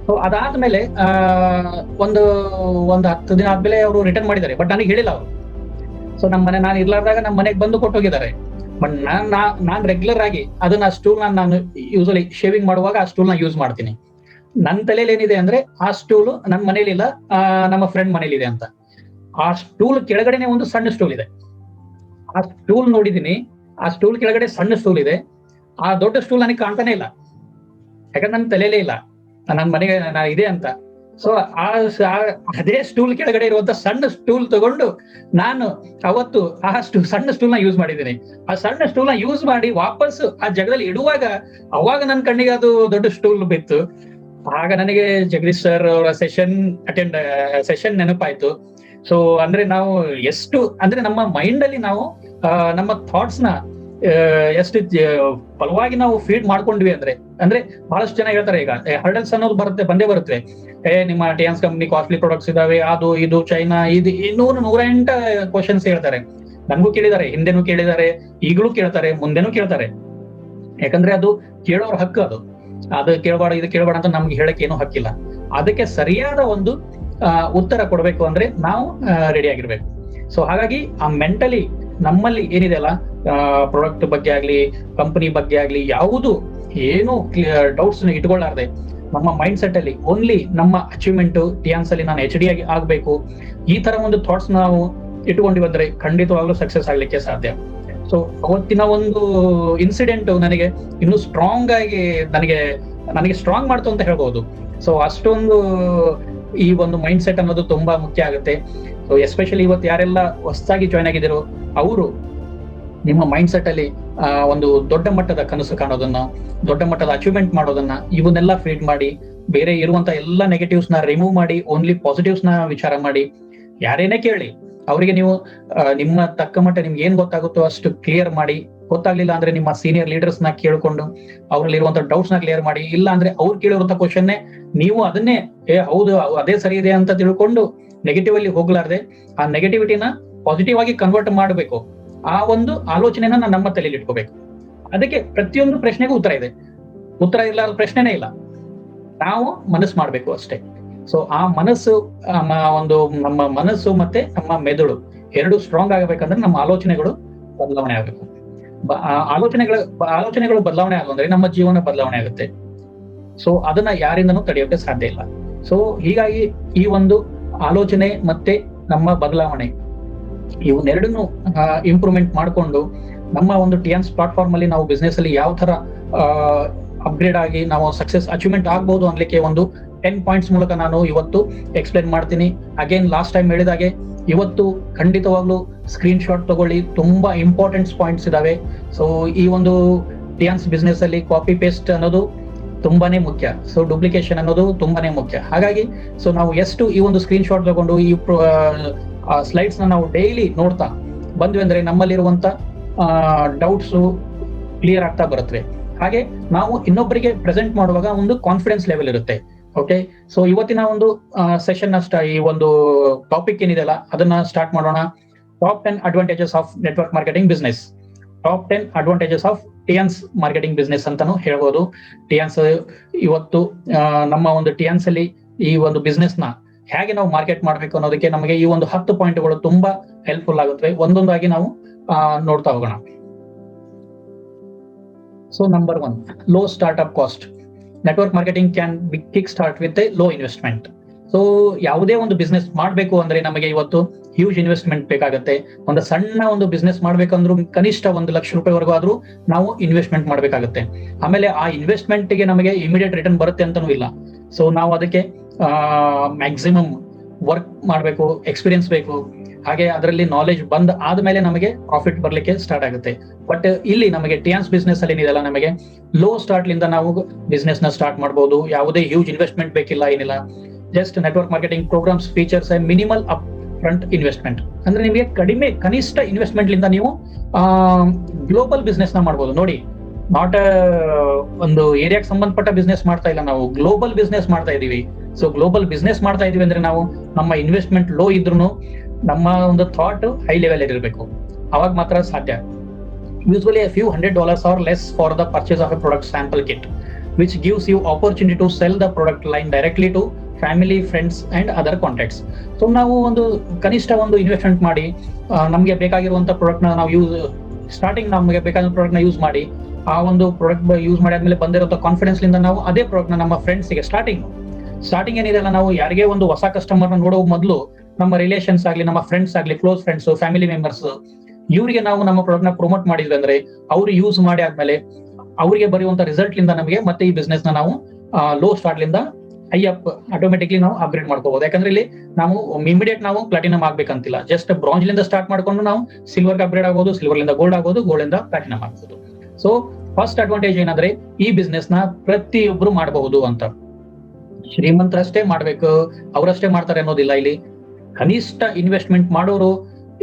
ಸೊ ಅದಾದ್ಮೇಲೆ ಒಂದು ಒಂದು 10 ದಿನ ಆದ್ಮೇಲೆ ಅವರು ರಿಟರ್ನ್ ಮಾಡಿದ್ದಾರೆ, ಬಟ್ ನನಗೆ ಹೇಳಿಲ್ಲ ಅವರು. ಸೊ ನಾನು ಇರ್ಲಾರ್ದಾಗ ನಮ್ಮ ಮನೆಗೆ ಬಂದು ಕೊಟ್ಟೋಗಿದ್ದಾರೆ. ಬಟ್ ನಾನ್ ರೆಗ್ಯುಲರ್ ಆಗಿ ಅದನ್ನ ಸ್ಟೂಲ್ ನಾನು ಯೂಸಲಿ ಶೇವಿಂಗ್ ಮಾಡುವಾಗ ಆ ಸ್ಟೂಲ್ ನ ಯೂಸ್ ಮಾಡ್ತೀನಿ. ನನ್ನ ತಲೆಯಲ್ಲಿ ಏನಿದೆ ಅಂದ್ರೆ ಆ ಸ್ಟೂಲ್ ನನ್ನ ಮನೇಲಿಲ್ಲ, ನಮ್ಮ ಫ್ರೆಂಡ್ ಮನೇಲಿದೆ ಅಂತ. ಆ ಸ್ಟೂಲ್ ಕೆಳಗಡೆನೆ ಒಂದು ಸಣ್ಣ ಸ್ಟೂಲ್ ಇದೆ. ಆ ಸ್ಟೂಲ್ ನೋಡಿದೀನಿ, ಆ ಸ್ಟೂಲ್ ಕೆಳಗಡೆ ಸಣ್ಣ ಸ್ಟೂಲ್ ಇದೆ. ಆ ದೊಡ್ಡ ಸ್ಟೂಲ್ ನನಗೆ ಕಾಣ್ತಾನೆ ಇಲ್ಲ, ಯಾಕಂದ್ರೆ ನನ್ನ ತಲೆಯಲ್ಲೇ ಇಲ್ಲ ನನ್ನ ಮನೆಗೆ ಇದೆ ಅಂತ. ಸೊ ಅದೇ ಸ್ಟೂಲ್ ಕೆಳಗಡೆ ಇರುವಂತ ಸಣ್ಣ ಸ್ಟೂಲ್ ತಗೊಂಡು ನಾನು ಅವತ್ತು ಸಣ್ಣ ಸ್ಟೂಲ್ ನ ಯೂಸ್ ಮಾಡಿದ್ದೀನಿ. ಆ ಸಣ್ಣ ಸ್ಟೂಲ್ ನ ಯೂಸ್ ಮಾಡಿ ವಾಪಸ್ ಆ ಜಾಗದಲ್ಲಿ ಇಡುವಾಗ ಅವಾಗ ನನ್ನ ಕಣ್ಣಿಗೆ ಅದು ದೊಡ್ಡ ಸ್ಟೂಲ್ ಬಿತ್ತು. ಆಗ ನನಗೆ ಜಗದೀಶ್ ಸರ್ ಅವರ ಸೆಷನ್ ನೆನಪಾಯ್ತು. ಸೊ ಅಂದ್ರೆ ನಾವು ಎಷ್ಟು ಅಂದ್ರೆ ನಮ್ಮ ಮೈಂಡ್ ಅಲ್ಲಿ ನಾವು ನಮ್ಮ ಥಾಟ್ಸ್ ನ ಎಷ್ಟು ಬಲವಾಗಿ ನಾವು ಫೀಡ್ ಮಾಡ್ಕೊಂಡ್ವಿ ಅಂದ್ರೆ ಬಹಳಷ್ಟು ಜನ ಹೇಳ್ತಾರೆ, ಈಗ ಹರ್ಡಲ್ಸ್ ಅನ್ನೋದು ಬಂದೇ ಬರುತ್ತೆ. ನಿಮ್ಮ ಟಿಯಾನ್ಸ್ ಕಂಪ್ನಿ ಕಾಸ್ಟ್ಲಿ ಪ್ರಾಡಕ್ಟ್ಸ್ ಇದಾವೆ, ಅದು ಇದು ಚೈನಾ ಇದು 108 ಕ್ವಶನ್ಸ್ ಹೇಳ್ತಾರೆ. ನನ್ಗೂ ಕೇಳಿದ್ದಾರೆ, ಹಿಂದೆನೂ ಕೇಳಿದ್ದಾರೆ, ಈಗಲೂ ಕೇಳ್ತಾರೆ, ಮುಂದೆನೂ ಕೇಳ್ತಾರೆ. ಯಾಕಂದ್ರೆ ಅದು ಕೇಳೋರ ಹಕ್ಕು. ಅದು ಕೇಳಬೇಡ ಇದು ಕೇಳಬೇಡ ಅಂತ ನಮ್ಗೆ ಹೇಳಕ್ ಏನೂ ಹಕ್ಕಿಲ್ಲ. ಅದಕ್ಕೆ ಸರಿಯಾದ ಒಂದು ಉತ್ತರ ಕೊಡ್ಬೇಕು ಅಂದ್ರೆ ನಾವು ರೆಡಿ ಆಗಿರ್ಬೇಕು. ಸೊ ಹಾಗಾಗಿ ಆ ಮೆಂಟಲಿ ನಮ್ಮಲ್ಲಿ ಏನಿದೆ ಅಲ್ಲ, ಪ್ರಾಡಕ್ಟ್ ಬಗ್ಗೆ ಆಗ್ಲಿ ಕಂಪನಿ ಬಗ್ಗೆ ಆಗ್ಲಿ ಯಾವುದು ಏನು ಡೌಟ್ಸ್ ಇಟ್ಕೊಳ್ಳಾರ್ದೆ ನಮ್ಮ ಮೈಂಡ್ ಸೆಟ್ ಅಲ್ಲಿ ಓನ್ಲಿ ನಮ್ಮ ಅಚೀವ್ಮೆಂಟ್ ಟಿಯಾನ್ಸ್ ಅಲ್ಲಿ ನಾನು HD ಆಗಿ ಆಗ್ಬೇಕು, ಈ ತರ ಒಂದು ಥಾಟ್ಸ್ ನಾವು ಇಟ್ಕೊಂಡಿ ಬಂದ್ರೆ ಖಂಡಿತವಾಗ್ಲೂ ಸಕ್ಸಸ್ ಆಗ್ಲಿಕ್ಕೆ ಸಾಧ್ಯ. ಸೊ ಅವತ್ತಿನ ಒಂದು ಇನ್ಸಿಡೆಂಟ್ ನನಗೆ ಇನ್ನೂ ಸ್ಟ್ರಾಂಗ್ ಆಗಿ ನನಗೆ ಸ್ಟ್ರಾಂಗ್ ಮಾಡ್ತು ಅಂತ ಹೇಳ್ಬಹುದು. ಸೊ ಅಷ್ಟೊಂದು ಈ ಒಂದು ಮೈಂಡ್ ಸೆಟ್ ಅನ್ನೋದು ತುಂಬಾ ಮುಖ್ಯ ಆಗುತ್ತೆ. ಸೊ ಎಸ್ಪೆಷಲಿ ಇವತ್ತು ಯಾರೆಲ್ಲ ಹೊಸದಾಗಿ ಜಾಯ್ನ್ ಆಗಿದ್ದೀರೋ ಅವರು ನಿಮ್ಮ ಮೈಂಡ್ ಸೆಟ್ ಅಲ್ಲಿ ಒಂದು ದೊಡ್ಡ ಮಟ್ಟದ ಕನಸು ಕಾಣೋದನ್ನ, ದೊಡ್ಡ ಮಟ್ಟದ ಅಚೀವ್ಮೆಂಟ್ ಮಾಡೋದನ್ನ, ಇವನ್ನೆಲ್ಲ ಫೀಡ್ ಮಾಡಿ ಬೇರೆ ಇರುವಂತ ಎಲ್ಲ ನೆಗೆಟಿವ್ಸ್ ನ ರಿಮೂವ್ ಮಾಡಿ ಓನ್ಲಿ ಪಾಸಿಟಿವ್ಸ್ ನ ವಿಚಾರ ಮಾಡಿ, ಯಾರೇನೇ ಕೇಳಿ ಅವರಿಗೆ ನೀವು ನಿಮ್ಮ ತಕ್ಕ ಮಟ್ಟ ನಿಮ್ಗೆ ಏನ್ ಗೊತ್ತಾಗುತ್ತೋ ಅಷ್ಟು ಕ್ಲಿಯರ್ ಮಾಡಿ. ಗೊತ್ತಾಗ್ಲಿಲ್ಲ ಅಂದ್ರೆ ನಿಮ್ಮ ಸೀನಿಯರ್ ಲೀಡರ್ಸ್ ನ ಕೇಳ್ಕೊಂಡು ಅವ್ರಲ್ಲಿ ಇರುವಂತ ಡೌಟ್ಸ್ ನ ಕ್ಲಿಯರ್ ಮಾಡಿ. ಇಲ್ಲ ಅಂದ್ರೆ ಅವ್ರು ಕೇಳಿರುವಂತ ಕ್ವಶನ್ನೇ ನೀವು ಅದನ್ನೇ ಹೌದು ಅದೇ ಸರಿ ಇದೆ ಅಂತ ತಿಳ್ಕೊಂಡು ನೆಗೆಟಿವ್ ಅಲ್ಲಿ ಹೋಗ್ಲಾರ್ದೆ ಆ ನೆಗೆಟಿವಿಟಿನ ಪಾಸಿಟಿವ್ ಆಗಿ ಕನ್ವರ್ಟ್ ಮಾಡಬೇಕು. ಆ ಒಂದು ಆಲೋಚನೆನ ನಮ್ಮ ತಲೆಯಲ್ಲಿ ಇಟ್ಕೋಬೇಕು. ಅದಕ್ಕೆ ಪ್ರತಿಯೊಂದು ಪ್ರಶ್ನೆಗೂ ಉತ್ತರ ಇದೆ, ಉತ್ತರ ಇರ್ಲಾರ ಪ್ರಶ್ನೆನೇ ಇಲ್ಲ. ನಾವು ಮನಸ್ಸು ಮಾಡ್ಬೇಕು ಅಷ್ಟೇ. ಸೊ ಆ ಮನಸ್ಸು ನಮ್ಮ ಮನಸ್ಸು ಮತ್ತೆ ನಮ್ಮ ಮೆದುಳು ಎರಡು ಸ್ಟ್ರಾಂಗ್ ಆಗಬೇಕಂದ್ರೆ ನಮ್ಮ ಆಲೋಚನೆಗಳು ಬದಲಾವಣೆ ಆಗಬೇಕು. ಆಲೋಚನೆಗಳು ಬದಲಾವಣೆ ಆಗೋದ್ರೆ ನಮ್ಮ ಜೀವನ ಬದಲಾವಣೆ ಆಗುತ್ತೆ. ಸೊ ಅದನ್ನ ಯಾರಿಂದನೂ ತಡೆಯೋಕೆ ಸಾಧ್ಯ ಇಲ್ಲ. ಸೊ ಹೀಗಾಗಿ ಈ ಒಂದು ಆಲೋಚನೆ ಮತ್ತೆ ನಮ್ಮ ಬದಲಾವಣೆ ಇವನ್ನೆರಡನ್ನು ಇಂಪ್ರೂವ್ಮೆಂಟ್ ಮಾಡಿಕೊಂಡು ನಮ್ಮ ಒಂದು ಟಿಯಾನ್ಸ್ ಪ್ಲಾಟ್ಫಾರ್ಮ್ ಅಲ್ಲಿ ನಾವು ಬಿಸ್ನೆಸ್ ಅಲ್ಲಿ ಯಾವ ತರ ಅಪ್ಗ್ರೇಡ್ ಆಗಿ ನಾವು ಸಕ್ಸಸ್ ಅಚೀವ್ಮೆಂಟ್ ಆಗ್ಬಹುದು ಅನ್ಲಿಕ್ಕೆ ಒಂದು 10 ಪಾಯಿಂಟ್ಸ್ ಮೂಲಕ ನಾನು ಇವತ್ತು ಎಕ್ಸ್ಪ್ಲೇನ್ ಮಾಡ್ತೀನಿ. ಅಗೇನ್ ಲಾಸ್ಟ್ ಟೈಮ್ ಹೇಳಿದಾಗೆ ಇವತ್ತು ಖಂಡಿತವಾಗ್ಲೂ ಸ್ಕ್ರೀನ್ ಶಾಟ್ ತಗೊಳ್ಳಿ, ತುಂಬಾ ಇಂಪಾರ್ಟೆಂಟ್ ಪಾಯಿಂಟ್ಸ್ ಇದಾವೆ. ಸೊ ಈ ಒಂದು ಟಿಯಾನ್ಸ್ ಬಿಸ್ನೆಸ್ ಅಲ್ಲಿ ಕಾಪಿ ಪೇಸ್ಟ್ ಅನ್ನೋದು ತುಂಬಾನೇ ಮುಖ್ಯ. ಸೊ ಡುಪ್ಲಿಕೇಶನ್ ಅನ್ನೋದು ತುಂಬಾನೇ ಮುಖ್ಯ. ಹಾಗಾಗಿ ಸೊ ನಾವು ಎಷ್ಟು ಈ ಒಂದು ಸ್ಕ್ರೀನ್ ಶಾಟ್ ತಗೊಂಡು ಈ ಸ್ಲೈಡ್ಸ್ ನಾವು ಡೈಲಿ ನೋಡ್ತಾ ಬಂದ್ವಿ ಅಂದ್ರೆ ನಮ್ಮಲ್ಲಿರುವಂತ ಡೌಟ್ಸ್ ಕ್ಲಿಯರ್ ಆಗ್ತಾ ಬರುತ್ತೆ. ಹಾಗೆ ನಾವು ಇನ್ನೊಬ್ಬರಿಗೆ ಪ್ರೆಸೆಂಟ್ ಮಾಡುವಾಗ ಒಂದು ಕಾನ್ಫಿಡೆನ್ಸ್ ಲೆವೆಲ್ ಇರುತ್ತೆ. ಓಕೆ, ಸೊ ಇವತ್ತಿನ ಒಂದು ಸೆಷನ್ ಈ ಒಂದು ಟಾಪಿಕ್ ಏನಿದೆಲ್ಲ ಅದನ್ನ ಸ್ಟಾರ್ಟ್ ಮಾಡೋಣ. Top 10 advantages of network marketing business. Top 10 advantages of Tiens marketing business ಅಂತಾನು ಹೇಳ್ಬೋದು. ಟಿಯಾನ್ಸ್ ಇವತ್ತು ನಮ್ಮ ಒಂದು ಟಿಯಾನ್ಸ್ ಅಲ್ಲಿ ಈ ಒಂದು ಬಿಸ್ನೆಸ್ ನ ಹೇಗೆ ನಾವು ಮಾರ್ಕೆಟ್ ಮಾಡ್ಬೇಕು ಅನ್ನೋದಕ್ಕೆ ನಮಗೆ ಈ ಒಂದು 10 ಪಾಯಿಂಟ್ಗಳು ತುಂಬಾ ಹೆಲ್ಪ್ಫುಲ್ ಆಗುತ್ತವೆ. ಒಂದೊಂದಾಗಿ ನಾವು ನೋಡ್ತಾ ಹೋಗೋಣ. So number 1, low startup cost. Network marketing can be kick start with A low investment. So ಯಾವುದೇ ಒಂದು ಬಿಸ್ನೆಸ್ ಮಾಡಬೇಕು ಅಂದ್ರೆ ನಮಗೆ ಇವತ್ತು ಹ್ಯೂಜ್ ಇನ್ವೆಸ್ಟ್ಮೆಂಟ್ ಬೇಕಾಗುತ್ತೆ. ಒಂದು ಸಣ್ಣ ಒಂದು ಬಿಸ್ನೆಸ್ ಮಾಡ್ಬೇಕಂದ್ರೂ ಕನಿಷ್ಠ 1 ಲಕ್ಷ ರೂಪಾಯಿವರೆಗೂ ಆದ್ರೂ ನಾವು ಇನ್ವೆಸ್ಟ್ಮೆಂಟ್ ಮಾಡ್ಬೇಕಾಗುತ್ತೆ. ಆಮೇಲೆ ಆ ಇನ್ವೆಸ್ಟ್ಮೆಂಟ್ ಗೆ ನಮಗೆ ಇಮಿಡಿಯೇಟ್ ರಿಟರ್ನ್ ಬರುತ್ತೆ ಅಂತಾನೂ ಇಲ್ಲ. ಸೊ ನಾವು ಅದಕ್ಕೆ ಮ್ಯಾಕ್ಸಿಮಮ್ ವರ್ಕ್ ಮಾಡಬೇಕು, ಎಕ್ಸ್ಪೀರಿಯನ್ಸ್ ಬೇಕು. ಹಾಗೆ ಅದರಲ್ಲಿ ನಾಲೆಜ್ ಬಂದ ಆದ್ಮೇಲೆ ನಮಗೆ ಪ್ರಾಫಿಟ್ ಬರ್ಲಿಕ್ಕೆ ಸ್ಟಾರ್ಟ್ ಆಗುತ್ತೆ. ಬಟ್ ಇಲ್ಲಿ ನಮಗೆ ಟಿಯಾನ್ಸ್ ಬಿಸ್ನೆಸ್ ಅಲ್ಲಿ ಏನಿದೆಲ್ಲ ನಮಗೆ ಲೋ ಸ್ಟಾರ್ಟ್ ಲಿಂದ ನಾವು ಬಿಸ್ನೆಸ್ ನ ಸ್ಟಾರ್ಟ್ ಮಾಡಬಹುದು. ಯಾವುದೇ ಹ್ಯೂಜ್ ಇನ್ವೆಸ್ಟ್ಮೆಂಟ್ ಬೇಕಿಲ್ಲ, ಏನಿಲ್ಲ. Just network marketing programs features minimal up front investment. ಅಂದ್ರೆ ನಿಮಗೆ ಕನಿಷ್ಠ ಇನ್ವೆಸ್ಟ್ಮೆಂಟ್ ಲಿಂದ ನೀವು ಗ್ಲೋಬಲ್ ಬಿಸ್ನೆಸ್ ನ ಮಾಡಬಹುದು. ನೋಡಿ, ನಾಟ್ ಒಂದು ಏರಿಯಾಕ್ಕೆ ಸಂಬಂಧಪಟ್ಟ ಬಿಸ್ನೆಸ್ ಮಾಡ್ತಾ ಇಲ್ಲ, ನಾವು ಗ್ಲೋಬಲ್ ಬಿಸ್ನೆಸ್ ಮಾಡ್ತಾ ಇದೀವಿ. ಸೊ ಗ್ಲೋಬಲ್ ಬಿಸ್ನೆಸ್ ಮಾಡ್ತಾ ಇದೀವಿ ಅಂದ್ರೆ ನಾವು ನಮ್ಮ ಇನ್ವೆಸ್ಟ್ಮೆಂಟ್ ಲೋ ಇದ್ರೂ ನಮ್ಮ ಒಂದು ಥಾಟ್ ಹೈ ಲೆವೆಲ್ ಇರಬೇಕು, ಅವಾಗ ಮಾತ್ರ ಸಾಧ್ಯ. Usually a few $100 or less for the purchase of a product sample kit. Which gives you opportunity to sell the product line directly to family, friends and other contacts. So ನಾವು ಒಂದು ಕನಿಷ್ಠ ಒಂದು investment ಮಾಡಿ ನಮಗೆ ಬೇಕಾಗಿರುವಂತ product ನಾವು starting ನಮಗೆ ಬೇಕಾದ product ನ ಯೂಸ್ ಮಾಡಿ, ಆ ಒಂದು ಪ್ರಾಡಕ್ಟ್ ಯೂಸ್ ಮಾಡಿ ಆದ್ಮೇಲೆ ಬಂದಿರೋ ಕಾನ್ಫಿಡೆನ್ಸ್ ಲಿಂದ ನಾವು ಅದೇ ಪ್ರಾಡಕ್ಟ್ ನ ನಮ್ಮ ಫ್ರೆಂಡ್ಸ್ಗೆ ಸ್ಟಾರ್ಟಿಂಗ್ ಏನಿದೆ ಅಲ್ಲ, ನಾವು ಯಾರಿಗೆ ಒಂದು ಹೊಸ ಕಸ್ಟಮರ್ ನ ನೋಡೋ ಮೊದಲು ನಮ್ಮ ರಿಲೇಷನ್ಸ್ ಆಗ್ಲಿ, ನಮ್ಮ ಫ್ರೆಂಡ್ಸ್ ಆಗ್ಲಿ, ಕ್ಲೋಸ್ ಫ್ರೆಂಡ್ಸ್, ಫ್ಯಾಮಿಲಿ ಮೆಂಬರ್ಸ್, ಇವರಿಗೆ ನಾವು ನಮ್ಮ ಪ್ರಾಡಕ್ಟ್ ನ ಪ್ರಮೋಟ್ ಮಾಡಿದ್ವಿ ಅಂದ್ರೆ ಅವ್ರು ಯೂಸ್ ಮಾಡಿ ಆದ್ಮೇಲೆ ಅವರಿಗೆ ಬರೆಯುವಂತ ರಿಸಲ್ಟ್ ಲಿಂದ ನಮಗೆ ಮತ್ತೆ ಈ ಬಿಸ್ನೆಸ್ ನ ನಾವು ಲೋ ಸ್ಟಾರ್ಟ್ ಲಿಂದ ಹೈ ಅಪ್ ಆಟೋಮೆಟಿಕ್ಲಿ ನಾವು ಅಪ್ಗ್ರೇಡ್ ಮಾಡ್ಕೋಬಹುದು. ಯಾಕಂದ್ರೆ ಇಲ್ಲಿ ನಾವು ಇಮಿಡಿಯೇಟ್ ನಾವು ಪ್ಲಾಟಿನಮ್ ಆಗ್ಬೇಕಂತಿಲ್ಲ, ಜಸ್ಟ್ ಬ್ರಾಂಜ್ ಲಿಂದ ಸ್ಟಾರ್ಟ್ ಮಾಡ್ಕೊಂಡು ನಾವು ಸಿಲ್ವರ್ ಅಪ್ಗ್ರೇಡ್ ಆಗ್ಬೋದು, ಸಿಲ್ವರ್ ಲಿಂದ ಗೋಲ್ಡ್ ಆಗ್ಬೋದು, ಗೋಲ್ಡ್ ಇಂದ ಪ್ಲಾಟಿನಮ್ ಆಗ್ಬೋದು. ಸೊ ಫಸ್ಟ್ ಅಡ್ವಾಂಟೇಜ್ ಏನಂದ್ರೆ ಈ ಬಿಸ್ನೆಸ್ ನ ಪ್ರತಿಯೊಬ್ರು ಮಾಡಬಹುದು ಅಂತ. ಶ್ರೀಮಂತರಷ್ಟೇ ಮಾಡ್ಬೇಕು, ಅವರಷ್ಟೇ ಮಾಡ್ತಾರೆ ಅನ್ನೋದಿಲ್ಲ. ಇಲ್ಲಿ ಕನಿಷ್ಠ ಇನ್ವೆಸ್ಟ್ಮೆಂಟ್ ಮಾಡೋರು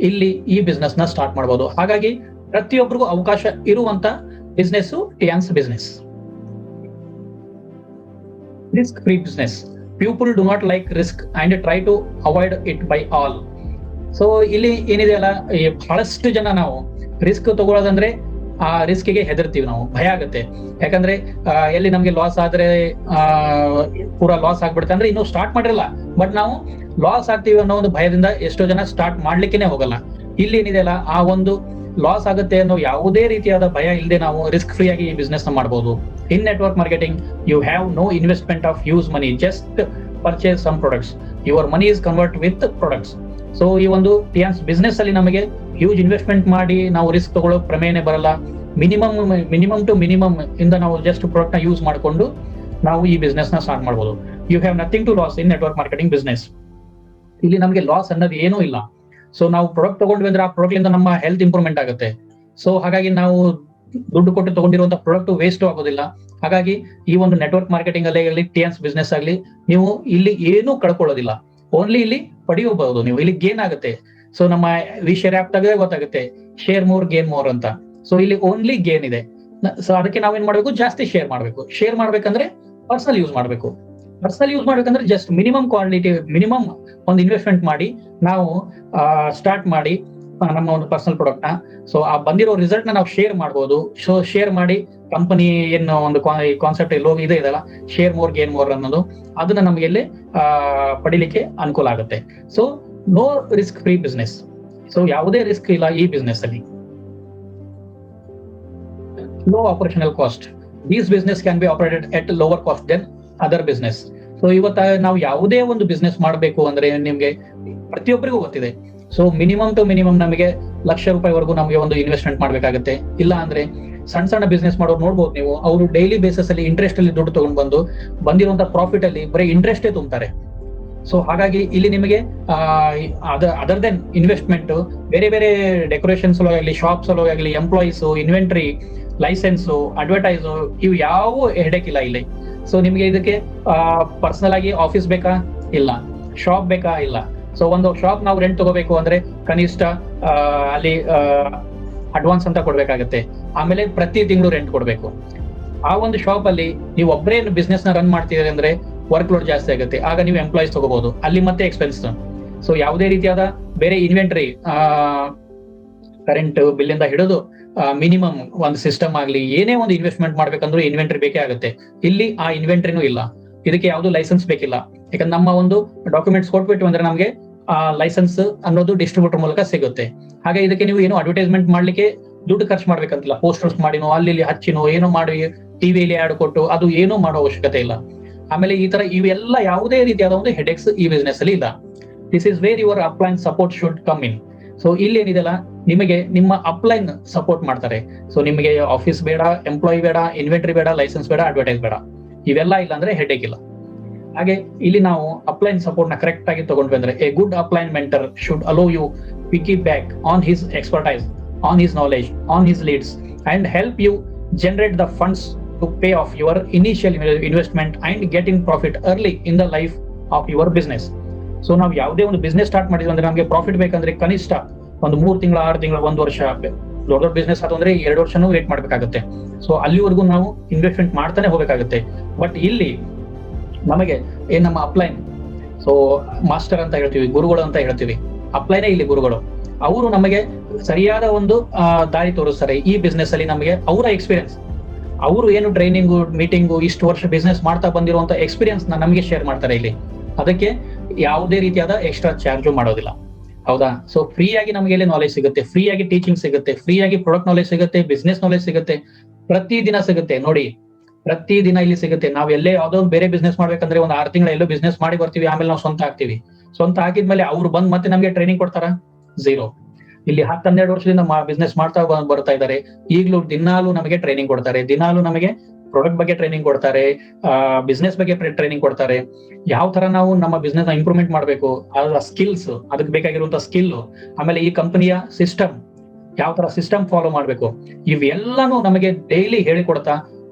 ಇಲ್ಲಿ ಈ ಬಿಸ್ನೆಸ್ ನ ಸ್ಟಾರ್ಟ್ ಮಾಡಬಹುದು. ಹಾಗಾಗಿ ಪ್ರತಿಯೊಬ್ಬರಿಗೂ ಅವಕಾಶ ಇರುವಂತ business Tiens business. Risk free business. People do not like risk and try to avoid it by all. So ಇಲ್ಲಿ ಏನಿದೆ ಅಲ್ಲ, ಬಹಳಷ್ಟು ಜನ ನಾವು ರಿಸ್ಕ್ ತಗೊಳ್ಳೋದಂದ್ರೆ ಆ ರಿಸ್ಕ್ಗೆ ಹೆದರ್ತೀವಿ, ನಾವು ಭಯ ಆಗುತ್ತೆ. ಯಾಕಂದ್ರೆ ಎಲ್ಲಿ ನಮ್ಗೆ ಲಾಸ್ ಆದ್ರೆ ಪೂರಾ ಲಾಸ್ ಆಗ್ಬಿಡುತ್ತೆ ಅಂದ್ರೆ ಇನ್ನೂ ಸ್ಟಾರ್ಟ್ ಮಾಡಿರಲ್ಲ, ಬಟ್ ನಾವು ಲಾಸ್ ಆಗ್ತೀವಿ ಅನ್ನೋ ಒಂದು ಭಯದಿಂದ ಎಷ್ಟೋ ಜನ ಸ್ಟಾರ್ಟ್ ಮಾಡ್ಲಿಕ್ಕೇನೆ ಹೋಗಲ್ಲ. ಇಲ್ಲಿ ಏನಿದೆ ಅಲ್ಲ, ಆ ಒಂದು ಲಾಸ್ ಆಗುತ್ತೆ ಅನ್ನೋ ಯಾವುದೇ ರೀತಿಯಾದ ಭಯ ಇಲ್ಲದೆ ನಾವು ರಿಸ್ಕ್ ಫ್ರೀ ಆಗಿ ಈ ಬಿಸ್ನೆಸ್ ನ ಮಾಡಬಹುದು. In network marketing you have no investment of use money, just purchase some products, your money is convert with products. So ಈ ಒಂದು ಟಿಯಾನ್ಸ್ ಬಿಸ್ನೆಸ್ ಅಲ್ಲಿ ನಮಗೆ ಹ್ಯೂಜ್ ಇನ್ವೆಸ್ಟ್ಮೆಂಟ್ ಮಾಡಿ ನಾವು ರಿಸ್ಕ್ ತಗೊಳ್ಳೋ ಪ್ರಮೇಯನೇ ಬರಲ್ಲ. ಮಿನಿಮಮ್ ಟು ಮಿನಿಮಮ್ ಇಂದ ನಾವು ಜಸ್ಟ್ ಪ್ರಾಡಕ್ಟ್ ನ ಯೂಸ್ ಮಾಡಿಕೊಂಡು ನಾವು ಈ ಬಿಸ್ನೆಸ್ ನ ಸ್ಟಾರ್ಟ್ ಮಾಡಬಹುದು. You have nothing to lose in network marketing business. ಇಲ್ಲಿ ನಮಗೆ ಲಾಸ್ ಅನ್ನೋದು ಏನೂ ಇಲ್ಲ. ಸೊ ನಾವು ಪ್ರಾಡಕ್ಟ್ ತಗೊಂಡ್ವಿ ಅಂದ್ರೆ ಆ ಪ್ರಾಡಕ್ಟ್ ಇಂದ ನಮ್ಮ ಹೆಲ್ತ್ ಇಂಪ್ರೂವ್ಮೆಂಟ್ ಆಗುತ್ತೆ. ಸೊ ಹಾಗಾಗಿ ನಾವು ದುಡ್ಡು ಕೊಟ್ಟು ತಗೊಂಡಿರುವಂತ ಪ್ರಾಡಕ್ಟ್ ವೇಸ್ಟ್ ಆಗೋದಿಲ್ಲ. ಹಾಗಾಗಿ ಈ ಒಂದು ನೆಟ್ವರ್ಕ್ ಮಾರ್ಕೆಟಿಂಗ್ ಅಲ್ಲಿ ಟಿಯಾನ್ಸ್ ಬಿಸ್ನೆಸ್ ಆಗಲಿ, ನೀವು ಇಲ್ಲಿ ಏನೂ ಕಳ್ಕೊಳ್ಳೋದಿಲ್ಲ, ಓನ್ಲಿ ಇಲ್ಲಿ ಪಡೆಯಬಹುದು. ನೀವು ಇಲ್ಲಿ ಗೇನ್ ಆಗುತ್ತೆ. ಸೊ ನಮ್ಮ ವಿ ಶೇರ್ ಆಪ್ ತಾಗ ಗೊತ್ತಾಗುತ್ತೆ, ಶೇರ್ ಮೋರ್ ಗೇನ್ ಮೋರ್ ಅಂತ. ಸೊ ಇಲ್ಲಿ ಓನ್ಲಿ ಗೇನ್ ಇದೆ. ಸೊ ಅದಕ್ಕೆ ನಾವೇನ್ ಮಾಡ್ಬೇಕು, ಜಾಸ್ತಿ ಶೇರ್ ಮಾಡ್ಬೇಕು. ಶೇರ್ ಮಾಡ್ಬೇಕಂದ್ರೆ ಪರ್ಸನಲ್ ಯೂಸ್ ಮಾಡ್ಬೇಕು. ಮಾಡ್ಬೇಕಂದ್ರೆ ಜಸ್ಟ್ ಮಿನಿಮಮ್ ಕ್ವಾಲಿಟಿ, ಮಿನಿಮಮ್ ಒಂದು ಇನ್ವೆಸ್ಟ್ಮೆಂಟ್ ಮಾಡಿ ನಾವು ಸ್ಟಾರ್ಟ್ ಮಾಡಿ ನಮ್ಮ ಒಂದು ಪರ್ಸನಲ್ ಪ್ರಾಡಕ್ಟ್ ನ. ಸೊ ಆ ಬಂದಿರೋ ರಿಸಲ್ಟ್ ನ ನಾವು ಶೇರ್ ಮಾಡಬಹುದು. ಸೊ ಶೇರ್ ಮಾಡಿ ಕಂಪನಿ ಏನು ಒಂದು ಕಾನ್ಸೆಪ್ಟ್ ಇದೆ ಇದೆಲ್ಲ, ಶೇರ್ ಮೋರ್ ಗೇನ್ ಮೋರ್ ಅನ್ನೋದು, ಅದನ್ನ ನಮಗೆ ಇಲ್ಲಿ ಪಡಿಲಿಕ್ಕೆ ಅನುಕೂಲ ಆಗುತ್ತೆ. So no risk free business. So ಯಾವುದೇ ರಿಸ್ಕ್ ಇಲ್ಲ ಈ ಬಿಸ್ನೆಸ್ ಅಲ್ಲಿ. Low operational cost. These business can be operated at lower cost than other business. So ಇವತ್ತ ನಾವು ಯಾವುದೇ ಒಂದು ಬಿಸ್ನೆಸ್ ಮಾಡಬೇಕು ಅಂದ್ರೆ ನಿಮ್ಗೆ ಪ್ರತಿಯೊಬ್ಬರಿಗೂ ಗೊತ್ತಿದೆ. ಸೊ ಮಿನಿಮಮ್ ಟು ಮಿನಿಮಮ್ ನಮಗೆ ₹1,00,000 ನಮಗೆ ಒಂದು ಇನ್ವೆಸ್ಟ್ಮೆಂಟ್ ಮಾಡ್ಬೇಕಾಗುತ್ತೆ. ಇಲ್ಲ ಅಂದ್ರೆ ಸಣ್ಣ ಬಿಸ್ನೆಸ್ ಮಾಡೋರು ನೋಡ್ಬೋದು ನೀವು, ಅವರು ಡೈಲಿ ಬೇಸಿಸ್ ಅಲ್ಲಿ ಇಂಟ್ರೆಸ್ಟ್ ಅಲ್ಲಿ ದುಡ್ಡು ತಗೊಂಡು ಬಂದಿರುವಂತ ಪ್ರಾಫಿಟ್ ಅಲ್ಲಿ ಬರೀ ಇಂಟ್ರೆಸ್ಟೇ ತುಂಬ್ತಾರೆ. ಸೊ ಹಾಗಾಗಿ ಇಲ್ಲಿ ನಿಮಗೆ ಅದರ್ ದೆನ್ ಇನ್ವೆಸ್ಟ್ಮೆಂಟ್ ಬೇರೆ ಬೇರೆ ಡೆಕೋರೇಷನ್ಸ್ ಆಗಲಿ, ಶಾಪ್ಸ್ ಆಗಲಿ, ಎಂಪ್ಲಾಯೀಸ್, ಇನ್ವೆಂಟ್ರಿ, ಲೈಸೆನ್ಸ್, ಅಡ್ವರ್ಟೈಸ್, ಇವು ಯಾವ ಹೆಡೆಕ್ ಇಲ್ಲ ಇಲ್ಲಿ. ಸೊ ನಿಮ್ಗೆ ಇದಕ್ಕೆ ಪರ್ಸನಲ್ ಆಗಿ ಆಫೀಸ್ ಬೇಕಾ? ಇಲ್ಲ. ಶಾಪ್ ಬೇಕಾ? ಇಲ್ಲ. ಸೊ ಒಂದು ಶಾಪ್ ನಾವು ರೆಂಟ್ ತಗೋಬೇಕು ಅಂದ್ರೆ ಕನಿಷ್ಠ ಅಲ್ಲಿ ಅಡ್ವಾನ್ಸ್ ಅಂತ ಕೊಡ್ಬೇಕಾಗತ್ತೆ. ಆಮೇಲೆ ಪ್ರತಿ ತಿಂಗಳು ರೆಂಟ್ ಕೊಡ್ಬೇಕು. ಆ ಒಂದು ಶಾಪ್ ಅಲ್ಲಿ ನೀವು ಒಬ್ಬರೇ ಬಿಸ್ನೆಸ್ ನ ರನ್ ಮಾಡ್ತಿದ್ರೆ ಅಂದ್ರೆ ವರ್ಕ್ ಲೋಡ್ ಜಾಸ್ತಿ ಆಗುತ್ತೆ. ಆಗ ನೀವು ಎಂಪ್ಲಾಯೀಸ್ ತಗೋಬಹುದು, ಅಲ್ಲಿ ಮತ್ತೆ ಎಕ್ಸ್ಪೆನ್ಸ್. ಸೊ ಯಾವುದೇ ರೀತಿಯಾದ ಬೇರೆ ಇನ್ವೆಂಟ್ರಿ, ಕರೆಂಟ್ ಬಿಲ್ ಇಂದ ಹಿಡಿದು ಮಿನಿಮಮ್ ಒಂದು ಸಿಸ್ಟಮ್ ಆಗ್ಲಿ, ಏನೇ ಒಂದು ಇನ್ವೆಸ್ಟ್ಮೆಂಟ್ ಮಾಡ್ಬೇಕಂದ್ರೂ ಇನ್ವೆಂಟ್ರಿ ಬೇಕೇ ಆಗುತ್ತೆ. ಇಲ್ಲಿ ಆ ಇನ್ವೆಂಟ್ರಿನೂ ಇಲ್ಲ. ಇದಕ್ಕೆ ಯಾವ್ದು ಲೈಸೆನ್ಸ್ ಬೇಕಿಲ್ಲ. ಯಾಕಂದ್ರೆ ನಮ್ಮ ಒಂದು ಡಾಕ್ಯುಮೆಂಟ್ಸ್ ಕೊಟ್ಬಿಟ್ಟು ಅಂದ್ರೆ ನಮಗೆ ಲೈಸೆನ್ಸ್ ಅನ್ನೋದು ಡಿಸ್ಟ್ರಿಬ್ಯೂಟರ್ ಮೂಲಕ ಸಿಗುತ್ತೆ. ಹಾಗೆ ಇದಕ್ಕೆ ನೀವು ಏನು ಅಡ್ವರ್ಟೈಸ್ಮೆಂಟ್ ಮಾಡ್ಲಿಕ್ಕೆ ದುಡ್ಡು ಖರ್ಚು ಮಾಡ್ಬೇಕಂತಿಲ್ಲ. ಪೋಸ್ಟರ್ಸ್ ಮಾಡಿನೋ, ಅಲ್ಲಿ ಹಚ್ಚಿನೋ, ಏನೋ ಮಾಡಿ ಟಿವಿಯಲ್ಲಿ ಆಡ್ ಕೊಟ್ಟು ಅದು ಏನೂ ಮಾಡೋ ಅವಶ್ಯಕತೆ ಇಲ್ಲ. ಆಮೇಲೆ ಈ ತರ ಇವೆಲ್ಲ ಯಾವುದೇ ರೀತಿಯಾದ ಒಂದು ಹೆಡೆಕ್ಸ್ ಈ ಬಿಸ್ನೆಸ್ ಅಲ್ಲಿ ಇಲ್ಲ. This is where your upline support should come in. So ಇಲ್ಲಿ ಏನಿದೆಲ್ಲ ನಿಮಗೆ ನಿಮ್ಮ ಅಪ್ಲೈನ್ ಸಪೋರ್ಟ್ ಮಾಡ್ತಾರೆ. ಸೊ ನಿಮಗೆ ಆಫೀಸ್ ಬೇಡ, ಎಂಪ್ಲಾಯಿ ಬೇಡ, ಇನ್ವೆಂಟ್ರಿ ಬೇಡ, ಲೈಸೆನ್ಸ್ ಬೇಡ, ಅಡ್ವರ್ಟೈಸ್ ಬೇಡ, ಇವೆಲ್ಲ ಇಲ್ಲ ಅಂದ್ರೆ ಹೆಡ್ಏಕ್ ಇಲ್ಲ. ಹಾಗೆ ಇಲ್ಲಿ ನಾವು ಅಪ್ಲೈನ್ ಸಪೋರ್ಟ್ ನ ಕರೆಕ್ಟ್ ಆಗಿ ತಗೊಂಡ್ವಿ ಅಂದ್ರೆ a good upline mentor should allow you piggyback on his expertise, on his knowledge, on his leads and help you generate the funds to pay off your initial investment and get in profit early in the life of your business. So ನಾವು ಯಾವುದೇ ಒಂದು business start ಮಾಡಿದ್ವಿ ಅಂದ್ರೆ ನಮಗೆ profit ಬೇಕಂದ್ರೆ ಕನಿಷ್ಠ ಒಂದು 3 ತಿಂಗಳು, 6 ತಿಂಗಳು, 1 ವರ್ಷ, ದೊಡ್ಡ ಬಿಸ್ನೆಸ್ ಆಯ್ತು ಅಂದ್ರೆ 2 ವರ್ಷನೂ ವೇಟ್ ಮಾಡ್ಬೇಕಾಗುತ್ತೆ. ಸೊ ಅಲ್ಲಿವರೆಗೂ ನಾವು ಇನ್ವೆಸ್ಟ್ಮೆಂಟ್ ಮಾಡ್ತಾನೆ ಹೋಗ್ಬೇಕಾಗುತ್ತೆ. ಬಟ್ ಇಲ್ಲಿ ನಮಗೆ ನಮ್ಮ ಅಪ್ಲೈನ್, ಸೊ ಮಾಸ್ಟರ್ ಅಂತ ಹೇಳ್ತೀವಿ, ಗುರುಗಳು ಅಂತ ಹೇಳ್ತೀವಿ, ಅಪ್ಲೈನೇ ಇಲ್ಲಿ ಗುರುಗಳು. ಅವರು ನಮಗೆ ಸರಿಯಾದ ಒಂದು ದಾರಿ ತೋರಿಸ್ತಾರೆ. ಈ ಬಿಸ್ನೆಸ್ ಅಲ್ಲಿ ನಮಗೆ ಅವರ ಎಕ್ಸ್ಪೀರಿಯನ್ಸ್, ಅವರು ಏನು ಟ್ರೈನಿಂಗು ಮೀಟಿಂಗು ಇಷ್ಟು ವರ್ಷ ಬಿಸ್ನೆಸ್ ಮಾಡ್ತಾ ಬಂದಿರುವಂತ ಎಕ್ಸ್ಪೀರಿಯನ್ಸ್ ನಮಗೆ ಶೇರ್ ಮಾಡ್ತಾರೆ ಇಲ್ಲಿ. ಅದಕ್ಕೆ ಯಾವುದೇ ರೀತಿಯಾದ ಎಕ್ಸ್ಟ್ರಾ ಚಾರ್ಜು ಮಾಡೋದಿಲ್ಲ. ಹೌದಾ? ಸೊ ಫ್ರೀ ಆಗಿ ನಮಗೆ ಇಲ್ಲಿ ನಾಲೆಜ್ ಸಿಗುತ್ತೆ, ಫ್ರೀ ಆಗಿ ಟೀಚಿಂಗ್ ಸಿಗುತ್ತೆ, ಫ್ರೀ ಆಗಿ ಪ್ರಾಡಕ್ಟ್ ನಾಲೆಜ್ ಸಿಗುತ್ತೆ, ಬಿಸ್ನೆಸ್ ನಾಲೆಜ್ ಸಿಗುತ್ತೆ, ಪ್ರತಿದಿನ ಸಿಗುತ್ತೆ. ನೋಡಿ, ಪ್ರತಿದಿನ ಇಲ್ಲಿ ಸಿಗುತ್ತೆ. ನಾವ್ ಎಲ್ಲೇ ಯಾವ್ದೋ ಒಂದು ಬೇರೆ ಬಿಸ್ನೆಸ್ ಮಾಡ್ಬೇಕಂದ್ರೆ ಒಂದು 6 ತಿಂಗಳ ಎಲ್ಲೋ ಬಿಸ್ನೆಸ್ ಮಾಡಿ ಬರ್ತೀವಿ, ಆಮೇಲೆ ನಾವು ಸ್ವಂತ ಆಗ್ತೀವಿ. ಸ್ವಂತ ಆಗಿದ್ಮೇಲೆ ಅವ್ರು ಬಂದ್ ಮತ್ತೆ ನಮಗೆ ಟ್ರೈನಿಂಗ್ ಕೊಡ್ತಾರ? ಝೀರೋ. ಇಲ್ಲಿ 10-12 ವರ್ಷದಿಂದ ಬಿಸ್ನೆಸ್ ಮಾಡ್ತಾ ಬರ್ತಾ ಇದ್ದಾರೆ. ಈಗಲೂ ದಿನಾಲು ನಮಗೆ ಟ್ರೈನಿಂಗ್ ಕೊಡ್ತಾರೆ, ದಿನಾಲು ನಮಗೆ ಪ್ರಾಡಕ್ಟ್ ಬಗ್ಗೆ ಟ್ರೈನಿಂಗ್ ಕೊಡ್ತಾರೆ, ಬಿಸ್ನೆಸ್ ಬಗ್ಗೆ ಟ್ರೈನಿಂಗ್ ಕೊಡ್ತಾರೆ. ಯಾವ ತರ ನಾವು ನಮ್ಮ ಬಿಸ್ನೆಸ್ ಇಂಪ್ರೂವ್ಮೆಂಟ್ ಮಾಡಬೇಕು, ಅದರ ಸ್ಕಿಲ್ಸ್, ಅದಕ್ಕೆ ಬೇಕಾಗಿರುವಂತ ಸ್ಕಿಲ್, ಆಮೇಲೆ ಈ ಕಂಪನಿಯ ಸಿಸ್ಟಮ್, ಯಾವ ತರ ಸಿಸ್ಟಮ್ ಫಾಲೋ ಮಾಡ್ಬೇಕು, ಇವೆಲ್ಲಾನು ನಮಗೆ ಡೈಲಿ ಹೇಳಿಕೊಡ್ತಾ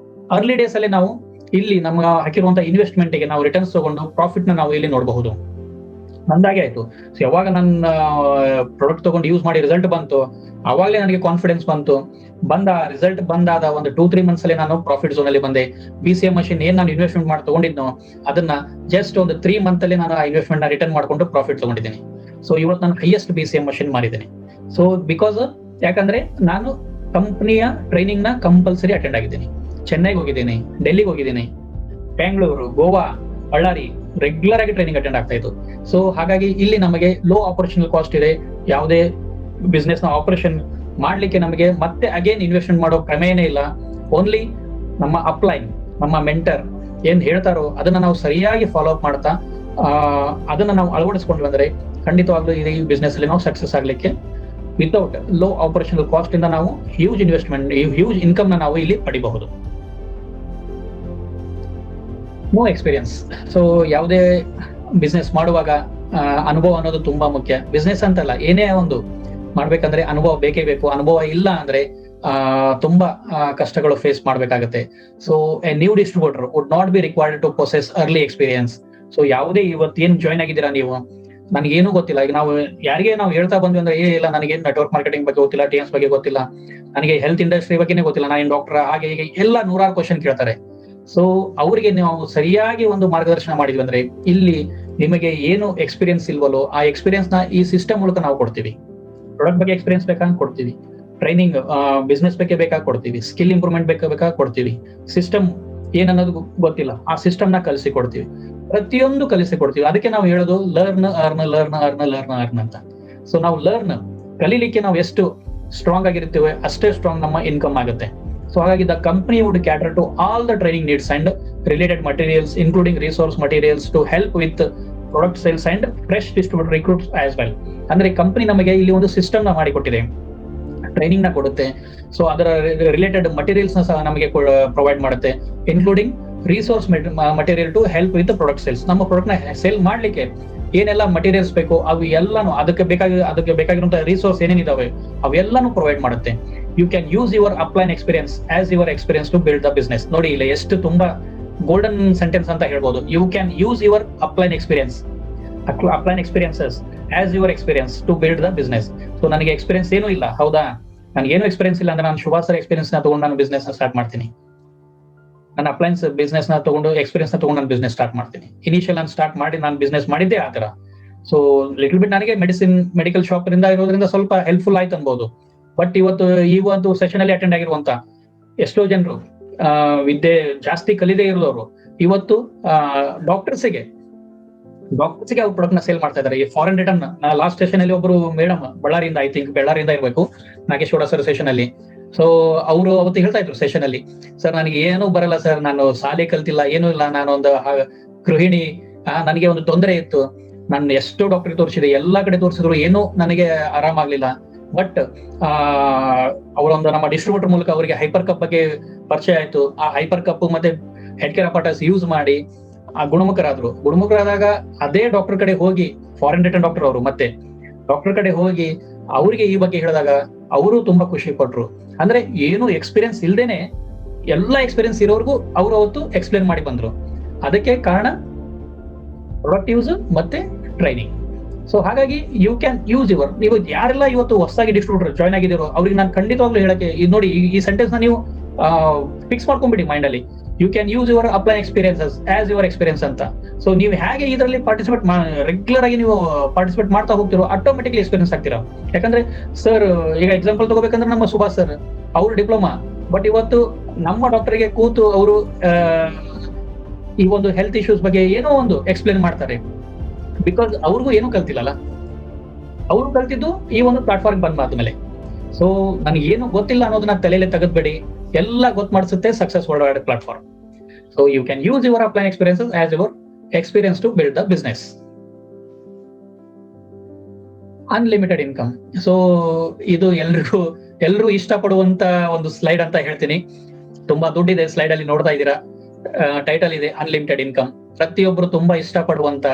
ಅರ್ಲಿ ಡೇಸ್ ಅಲ್ಲಿ ನಾವು ಇಲ್ಲಿ ನಮ್ಮ ಹಾಕಿರುವಂತ ಇನ್ವೆಸ್ಟ್ಮೆಂಟ್ ಗೆ ನಾವು ರಿಟರ್ನ್ಸ್ ತಗೊಂಡು ಪ್ರಾಫಿಟ್ ನ ನಾವು ಇಲ್ಲಿ ನೋಡಬಹುದು. ನಂದಾಗೆ ಆಯ್ತು. ಸೊ ಯಾವಾಗ ನನ್ನ ಪ್ರಾಡಕ್ಟ್ ತಗೊಂಡು ಯೂಸ್ ಮಾಡಿ ರಿಸಲ್ಟ್ ಬಂತು, ಅವಾಗಲೇ ನನಗೆ ಕಾನ್ಫಿಡೆನ್ಸ್ ಬಂತು. ರಿಸಲ್ಟ್ ಬಂದಾದ ಒಂದು 2-3 ಮಂತ್ಸ್ ಅಲ್ಲಿ ನಾನು ಪ್ರಾಫಿಟ್ ಝೋನ್ ಅಲ್ಲಿ ಬಂದೆ. BCM ಮಷಿನ್ ಏನ್ ನಾನು ಇನ್ವೆಸ್ಟ್ಮೆಂಟ್ ಮಾಡಿ ತಗೊಂಡಿದ್ನೋ ಅದನ್ನ ಜಸ್ಟ್ ಒಂದು 3 ಮಂತ್ ಅಲ್ಲಿ ನಾನು ಆ ಇನ್ವೆಸ್ಟ್ಮೆಂಟ್ ನ ರಿಟರ್ನ್ ಮಾಡ್ಕೊಂಡು ಪ್ರಾಫಿಟ್ ತಗೊಂಡಿದ್ದೀನಿ. ಸೊ ಇವತ್ತು ನಾನು ಹೈಯೆಸ್ಟ್ BCM ಮಷಿನ್ ಮಾರಿದ್ದೀನಿ. ಸೊ ಬಿಕಾಸ್ ಯಾಕಂದ್ರೆ ನಾನು ಕಂಪನಿಯ ಟ್ರೈನಿಂಗ್ ನ ಕಂಪಲ್ಸರಿ ಅಟೆಂಡ್ ಆಗಿದ್ದೀನಿ. ಚೆನ್ನೈಗೆ ಹೋಗಿದ್ದೀನಿ, ಡೆಲ್ಲಿಗೆ ಹೋಗಿದ್ದೀನಿ, ಬೆಂಗಳೂರು, ಗೋವಾ, ಬಳ್ಳಾರಿ ರೆಗ್ಯುಲರ್ ಆಗಿ ಟ್ರೈನಿಂಗ್ ಅಟೆಂಡ್ ಆಗ್ತಾ ಇತ್ತು. ಸೊ ಹಾಗಾಗಿ ಇಲ್ಲಿ ನಮಗೆ ಲೋ ಆಪರೇಷನಲ್ ಕಾಸ್ಟ್ ಇದೆ. ಯಾವುದೇ ಬಿಸ್ನೆಸ್ ನ ಆಪರೇಷನ್ ಮಾಡ್ಲಿಕ್ಕೆ ನಮಗೆ ಮತ್ತೆ ಅಗೇನ್ ಇನ್ವೆಸ್ಟ್ಮೆಂಟ್ ಮಾಡೋ ಪ್ರಮೇಯನೇ ಇಲ್ಲ. ಓನ್ಲಿ ನಮ್ಮ ಅಪ್ಲೈನ್, ನಮ್ಮ ಮೆಂಟರ್ ಏನ್ ಹೇಳ್ತಾರೋ ಅದನ್ನ ನಾವು ಸರಿಯಾಗಿ ಫಾಲೋ ಅಪ್ ಮಾಡ್ತಾ ಅದನ್ನ ನಾವು ಅಳವಡಿಸ್ಕೊಂಡು ಬಂದ್ರೆ ಖಂಡಿತವಾಗ್ಲೂ ಈ ಬಿಸ್ನೆಸ್ ಅಲ್ಲಿ ನಾವು ಸಕ್ಸಸ್ ಆಗ್ಲಿಕ್ಕೆ ವಿತೌಟ್ ಲೋ ಆಪರೇಷನಲ್ ಕಾಸ್ಟ್ ಇಂದ ನಾವು ಹ್ಯೂಜ್ ಇನ್ವೆಸ್ಟ್ಮೆಂಟ್, ಹ್ಯೂಜ್ ಇನ್ಕಮ್ ನ ನಾವು ಇಲ್ಲಿ ಪಡಿಬಹುದು. No experience. ಸೊ ಯಾವುದೇ ಬಿಸ್ನೆಸ್ ಮಾಡುವಾಗ ಅನುಭವ ಅನ್ನೋದು ತುಂಬಾ ಮುಖ್ಯ. ಬಿಸ್ನೆಸ್ ಅಂತಲ್ಲ, ಏನೇ ಒಂದು ಮಾಡ್ಬೇಕಂದ್ರೆ ಅನುಭವ ಬೇಕೇ ಬೇಕು. ಅನುಭವ ಇಲ್ಲ ಅಂದ್ರೆ ತುಂಬಾ ಕಷ್ಟಗಳು ಫೇಸ್ ಮಾಡ್ಬೇಕಾಗತ್ತೆ. So a new distributor would not be required to possess early experience. So ಯಾವುದೇ ಇವತ್ತೇನು ಜಾಯ್ನ್ ಆಗಿದ್ದೀರಾ ನೀವು, ನನಗೇನು ಗೊತ್ತಿಲ್ಲ, ಈಗ ನಾವು ಯಾರಿಗೆ ನಾವು ಹೇಳ್ತಾ ಬಂದ್ವಿ ಅಂದ್ರೆ ಇಲ್ಲ ನನಗೇನು ನೆಟ್ವರ್ಕ್ ಮಾರ್ಕೆಟಿಂಗ್ ಬಗ್ಗೆ ಗೊತ್ತಿಲ್ಲ, TMS ಬಗ್ಗೆ ಗೊತ್ತಿಲ್ಲ, ನನಗೆ ಹೆಲ್ತ್ ಇಂಡಸ್ಟ್ರಿ ಬಗ್ಗೆನೇ ಗೊತ್ತಿಲ್ಲ, ನಾನು ಡಾಕ್ಟರ್, ಹಾಗೆ ಹೀಗೆ ಎಲ್ಲ 100 ಕ್ವಶನ್ ಕೇಳ್ತಾರೆ. ಸೊ ಅವರಿಗೆ ನಾವು ಸರಿಯಾಗಿ ಒಂದು ಮಾರ್ಗದರ್ಶನ ಮಾಡಿದ್ವಿ ಅಂದ್ರೆ ಇಲ್ಲಿ ನಿಮಗೆ ಏನು ಎಕ್ಸ್ಪೀರಿಯನ್ಸ್ ಇಲ್ವಲ್ಲೋ ಆ ಎಕ್ಸ್ಪೀರಿಯನ್ಸ್ ನ ಈ ಸಿಸ್ಟಮ್ ಮೂಲಕ ನಾವು ಕೊಡ್ತೀವಿ. ಪ್ರಾಡಕ್ಟ್ ಬಗ್ಗೆ ಎಕ್ಸ್ಪೀರಿಯನ್ಸ್ ಬೇಕಾಗಿ ಕೊಡ್ತೀವಿ, ಟ್ರೈನಿಂಗ್ ಬಿಸ್ನೆಸ್ ಬಗ್ಗೆ ಬೇಕಾಗಿ ಕೊಡ್ತೀವಿ, ಸ್ಕಿಲ್ ಇಂಪ್ರೂವ್ಮೆಂಟ್ ಬೇಕಾಗಿ ಕೊಡ್ತೀವಿ, ಸಿಸ್ಟಮ್ ಏನನ್ನೋದು ಗೊತ್ತಿಲ್ಲ ಆ ಸಿಸ್ಟಮ್ ನ ಕಲಿಸಿ ಕೊಡ್ತೀವಿ, ಪ್ರತಿಯೊಂದು ಕಲಿಸಿ ಕೊಡ್ತೀವಿ. ಅದಕ್ಕೆ ನಾವು ಹೇಳೋದು learn earn learn earn learn earn ಅಂತ. ಸೊ ನಾವು ಕಲೀಲಿಕ್ಕೆ ನಾವು ಎಷ್ಟು ಸ್ಟ್ರಾಂಗ್ ಆಗಿರ್ತೇವೆ ಅಷ್ಟೇ ಸ್ಟ್ರಾಂಗ್ ನಮ್ಮ ಇನ್ಕಮ್ ಆಗುತ್ತೆ. ಸೊ ಹಾಗಾಗಿ the company would cater to all the training needs and related materials including resource materials to help with product sales and fresh distributor recruits as well. ಅಂದ್ರೆ company ನಮಗೆ ಇಲ್ಲಿ ಒಂದು system ನ ಮಾಡಿಕೊಟ್ಟಿದೆ, training ನ ಕೊಡುತ್ತೆ. ಸೊ ಅದರ ರಿಲೇಟೆಡ್ ಮಟೀರಿಯಲ್ಸ್ ನ ಸಹ ನಮಗೆ ಪ್ರೊವೈಡ್ ಮಾಡುತ್ತೆ, including resource material to help with product sales. ನಮ್ಮ ಪ್ರಾಡಕ್ಟ್ ನ ಸೇಲ್ ಮಾಡ್ಲಿಕ್ಕೆ ಏನೆಲ್ಲ ಮಟೀರಿಯಲ್ಸ್ ಬೇಕು ಅವು ಎಲ್ಲಾನು ಅದಕ್ಕೆ ಬೇಕಾಗಿರುವಂತಹ ರಿಸೋರ್ಸ್ ಏನೇನಿದಾವೆ ಅವೆಲ್ಲಾನು ಪ್ರೊವೈಡ್ ಮಾಡುತ್ತೆ. You can use your upline experience as your experience to build the business. ನೋಡಿ ಇಲ್ಲ ಎಷ್ಟು ತುಂಬಾ ಗೋಲ್ಡನ್ ಸೆಂಟೆನ್ಸ್ ಅಂತ ಹೇಳ್ಬೋದು. You can use your upline experiences as your experience to build the business. So ನನಗೆ ಎಕ್ಸ್ಪೀರಿಯನ್ಸ್ ಏನೂ ಇಲ್ಲ, ಹೌದಾ, ನನಗೇನು ಎಕ್ಸ್ಪೀರಿಯನ್ಸ್ ಇಲ್ಲ ಅಂದ್ರೆ ನಾನು ಶುಭಾಸರ್ ಎಕ್ಸ್ಪೀರಿಯನ್ಸ್ ನ ತಗೊಂಡು ನಾನು ಬಿಸ್ನೆಸ್ ನ ಸ್ಟಾರ್ಟ್ ಮಾಡ್ತೀನಿ. ನನ್ನ ಅಪ್ಲೈನ್ಸ್ ಬಿಸ್ನೆಸ್ ನ ತಗೊಂಡು ಎಕ್ಸ್ಪೀರಿಯನ್ಸ್ ನ ತಗೊಂಡು ನಾನು ಬಿಸ್ನೆಸ್ ಸ್ಟಾರ್ಟ್ ಮಾಡ್ತೀನಿ. ಇನಿಷಿಯಲ್ ನಾನು ಸ್ಟಾರ್ಟ್ ಮಾಡಿ ನಾನು ಬಿಸ್ನೆಸ್ ಮಾಡಿದ್ದೆ ಆ ತರ. ಸೊ ಲಿಟಲ್ ಬಿಟ್ ನನಗೆ ಮೆಡಿಕಲ್ ಶಾಪ್ ಇರೋದ್ರಿಂದ ಸ್ವಲ್ಪ ಹೆಲ್ಪ್ಫುಲ್ ಆಯ್ತು ಅನ್ಬೋದು. ಬಟ್ ಈ ಒಂದು ಸೆಷನ್ ಅಲ್ಲಿ ಅಟೆಂಡ್ ಆಗಿರುವಂತ ಎಷ್ಟೋ ಜನರು ವಿದ್ಯೆ ಜಾಸ್ತಿ ಕಲಿದೇ ಇರೋರು ಇವತ್ತು ಡಾಕ್ಟರ್ಸ್ಗೆ ಅವ್ರ ಪ್ರಾಡಕ್ಟ್ ನ ಸೇಲ್ ಮಾಡ್ತಾ ಇದ್ದಾರೆ. ಈ ಫಾರಿನ್ ರಿಟರ್ನ್ ಲಾಸ್ಟ್ ಸೆಷನ್ ಅಲ್ಲಿ ಒಬ್ರು ಮೇಡಮ್ ಬಳ್ಳಾರಿಯಿಂದ ಇರಬೇಕು, ನಾಗೇಶ್ವರ ಸರ್ ಸೆಷನ್ ಅಲ್ಲಿ. ಸೊ ಅವರು ಅವತ್ತು ಹೇಳ್ತಾ ಇದ್ರು ಸೆಷನ್ ಅಲ್ಲಿ, ಸರ್ ನನಗೆ ಏನೂ ಬರಲ್ಲ ಸರ್, ನಾನು ಶಾಲೆ ಕಲ್ತಿಲ್ಲ, ಏನೂ ಇಲ್ಲ, ನಾನು ಒಂದು ಗೃಹಿಣಿ, ನನಗೆ ಒಂದು ತೊಂದರೆ ಇತ್ತು, ನಾನು ಎಷ್ಟೋ ಡಾಕ್ಟರ್ ತೋರಿಸಿದೆ, ಎಲ್ಲಾ ಕಡೆ ತೋರಿಸಿದ್ರು, ಏನೂ ನನಗೆ ಆರಾಮಾಗ್ಲಿಲ್ಲ. ಬಟ್ ಅವರೊಂದು ನಮ್ಮ ಡಿಸ್ಟ್ರಿಬ್ಯೂಟರ್ ಮೂಲಕ ಅವರಿಗೆ ಹೈಪರ್ ಕಪ್ ಬಗ್ಗೆ ಪರಿಚಯ ಆಯ್ತು. ಆ ಹೈಪರ್ ಕಪ್ ಮತ್ತೆ ಹೆಡ್ ಕೇರ್ ಅಪಾರ್ಟಸ್ ಯೂಸ್ ಮಾಡಿ ಗುಣಮುಖರಾದಾಗ ಅದೇ ಡಾಕ್ಟರ್ ಕಡೆ ಹೋಗಿ, ಫಾರಿನ್ ರಿಟರ್ನ್ ಡಾಕ್ಟರ್ ಅವರು, ಮತ್ತೆ ಡಾಕ್ಟರ್ ಕಡೆ ಹೋಗಿ ಅವರಿಗೆ ಈ ಬಗ್ಗೆ ಹೇಳಿದಾಗ ಅವರು ತುಂಬಾ ಖುಷಿ ಪಟ್ರು. ಅಂದ್ರೆ ಏನು ಎಕ್ಸ್ಪೀರಿಯನ್ಸ್ ಇಲ್ದೇನೆ ಎಲ್ಲಾ ಎಕ್ಸ್ಪೀರಿಯನ್ಸ್ ಇರೋರ್ಗೂ ಅವರು ಅವತ್ತು ಎಕ್ಸ್ಪ್ಲೇನ್ ಮಾಡಿ ಬಂದ್ರು. ಅದಕ್ಕೆ ಕಾರಣ ಪ್ರಾಡಕ್ಟ್ ಯೂಸ್ ಮತ್ತೆ ಟ್ರೈನಿಂಗ್. ಸೊ ಹಾಗಾಗಿ ಯು ಕ್ಯಾನ್ ಯೂಸ್ ನೀವು ಯಾರೆಲ್ಲ ಇವತ್ತು ಹೊಸದಾಗಿ ಡಿಸ್ಟ್ರಿಬ್ಯೂಟರ್ ಜಾಯ್ನ್ ಆಗಿದ್ದೀರೋ ಅವ್ರಿಗೆ ನಾನು ಖಂಡಿತವಾಗ್ಲೂ ಹೇಳಕ್ಕೆ ನೋಡಿ, ಈ ಸೆಂಟೆನ್ಸ್ ನ ನೀವು ಫಿಕ್ಸ್ ಮಾಡ್ಕೊಂಡ್ಬಿಡಿ ಮೈಂಡ್ ಅಲ್ಲಿ. You can use your upline experiences as your experience ಅಂತ. ಸೊ ನೀವು ಹೇಗೆ ಇದರಲ್ಲಿ ರೆಗ್ಯುಲರ್ ಆಗಿ ನೀವು ಪಾರ್ಟಿಸಿಪೇಟ್ ಮಾಡ್ತಾ ಹೋಗ್ತಿರೋ ಆಟೋಮೆಟಿಕ್ಲಿ ಎಕ್ಸ್ಪೀರಿಯನ್ಸ್ ಆಗ್ತೀರಾ. ಯಾಕಂದ್ರೆ ಸರ್ ಈಗ ಎಕ್ಸಾಂಪಲ್ ತಗೋಬೇಕಂದ್ರೆ ನಮ್ಮ ಸುಭಾಷ್ ಸರ್, ಅವ್ರ ಡಿಪ್ಲೊಮಾ ಬಟ್ ಇವತ್ತು ನಮ್ಮ ಡಾಕ್ಟರ್ಗೆ ಕೂತು ಅವರು ಈ ಒಂದು ಹೆಲ್ತ್ ಇಶ್ಯೂಸ್ ಬಗ್ಗೆ ಏನೋ ಒಂದು ಎಕ್ಸ್ಪ್ಲೇನ್ ಮಾಡ್ತಾರೆ. ಬಿಕಾಸ್ ಅವ್ರಿಗೂ ಏನೂ ಕಲ್ತಿಲ್ಲಲ್ಲ, ಅವರು ಕಲ್ತಿದ್ದು ಈ ಒಂದು ಪ್ಲಾಟ್ಫಾರ್ಮ್ ಬಂದಾದ್ಮೇಲೆ. ಸೊ ನನಗೆ ಏನು ಗೊತ್ತಿಲ್ಲ ಅನ್ನೋದನ್ನ ತಲೆಯಲ್ಲೇ ತೆಗೆದ್ಬೇಡಿ, ಎಲ್ಲ ಗೊತ್ತು ಮಾಡಿಸುತ್ತೆ success world wide platform. So you can use your upline experiences as your experience to build the business. Unlimited income. So ಇದು ಎಲ್ರೂ ಇಷ್ಟಪಡುವಂತ ಒಂದು ಸ್ಲೈಡ್ ಅಂತ ಹೇಳ್ತೀನಿ. ತುಂಬಾ ದುಡ್ಡಿದೆ ಸ್ಲೈಡ್ ಅಲ್ಲಿ ನೋಡ್ತಾ ಇದ್ದೀರಾ, ಟೈಟಲ್ ಇದೆ ಅನ್ಲಿಮಿಟೆಡ್ ಇನ್ಕಮ್. ಪ್ರತಿಯೊಬ್ರು ತುಂಬಾ ಇಷ್ಟಪಡುವಂತ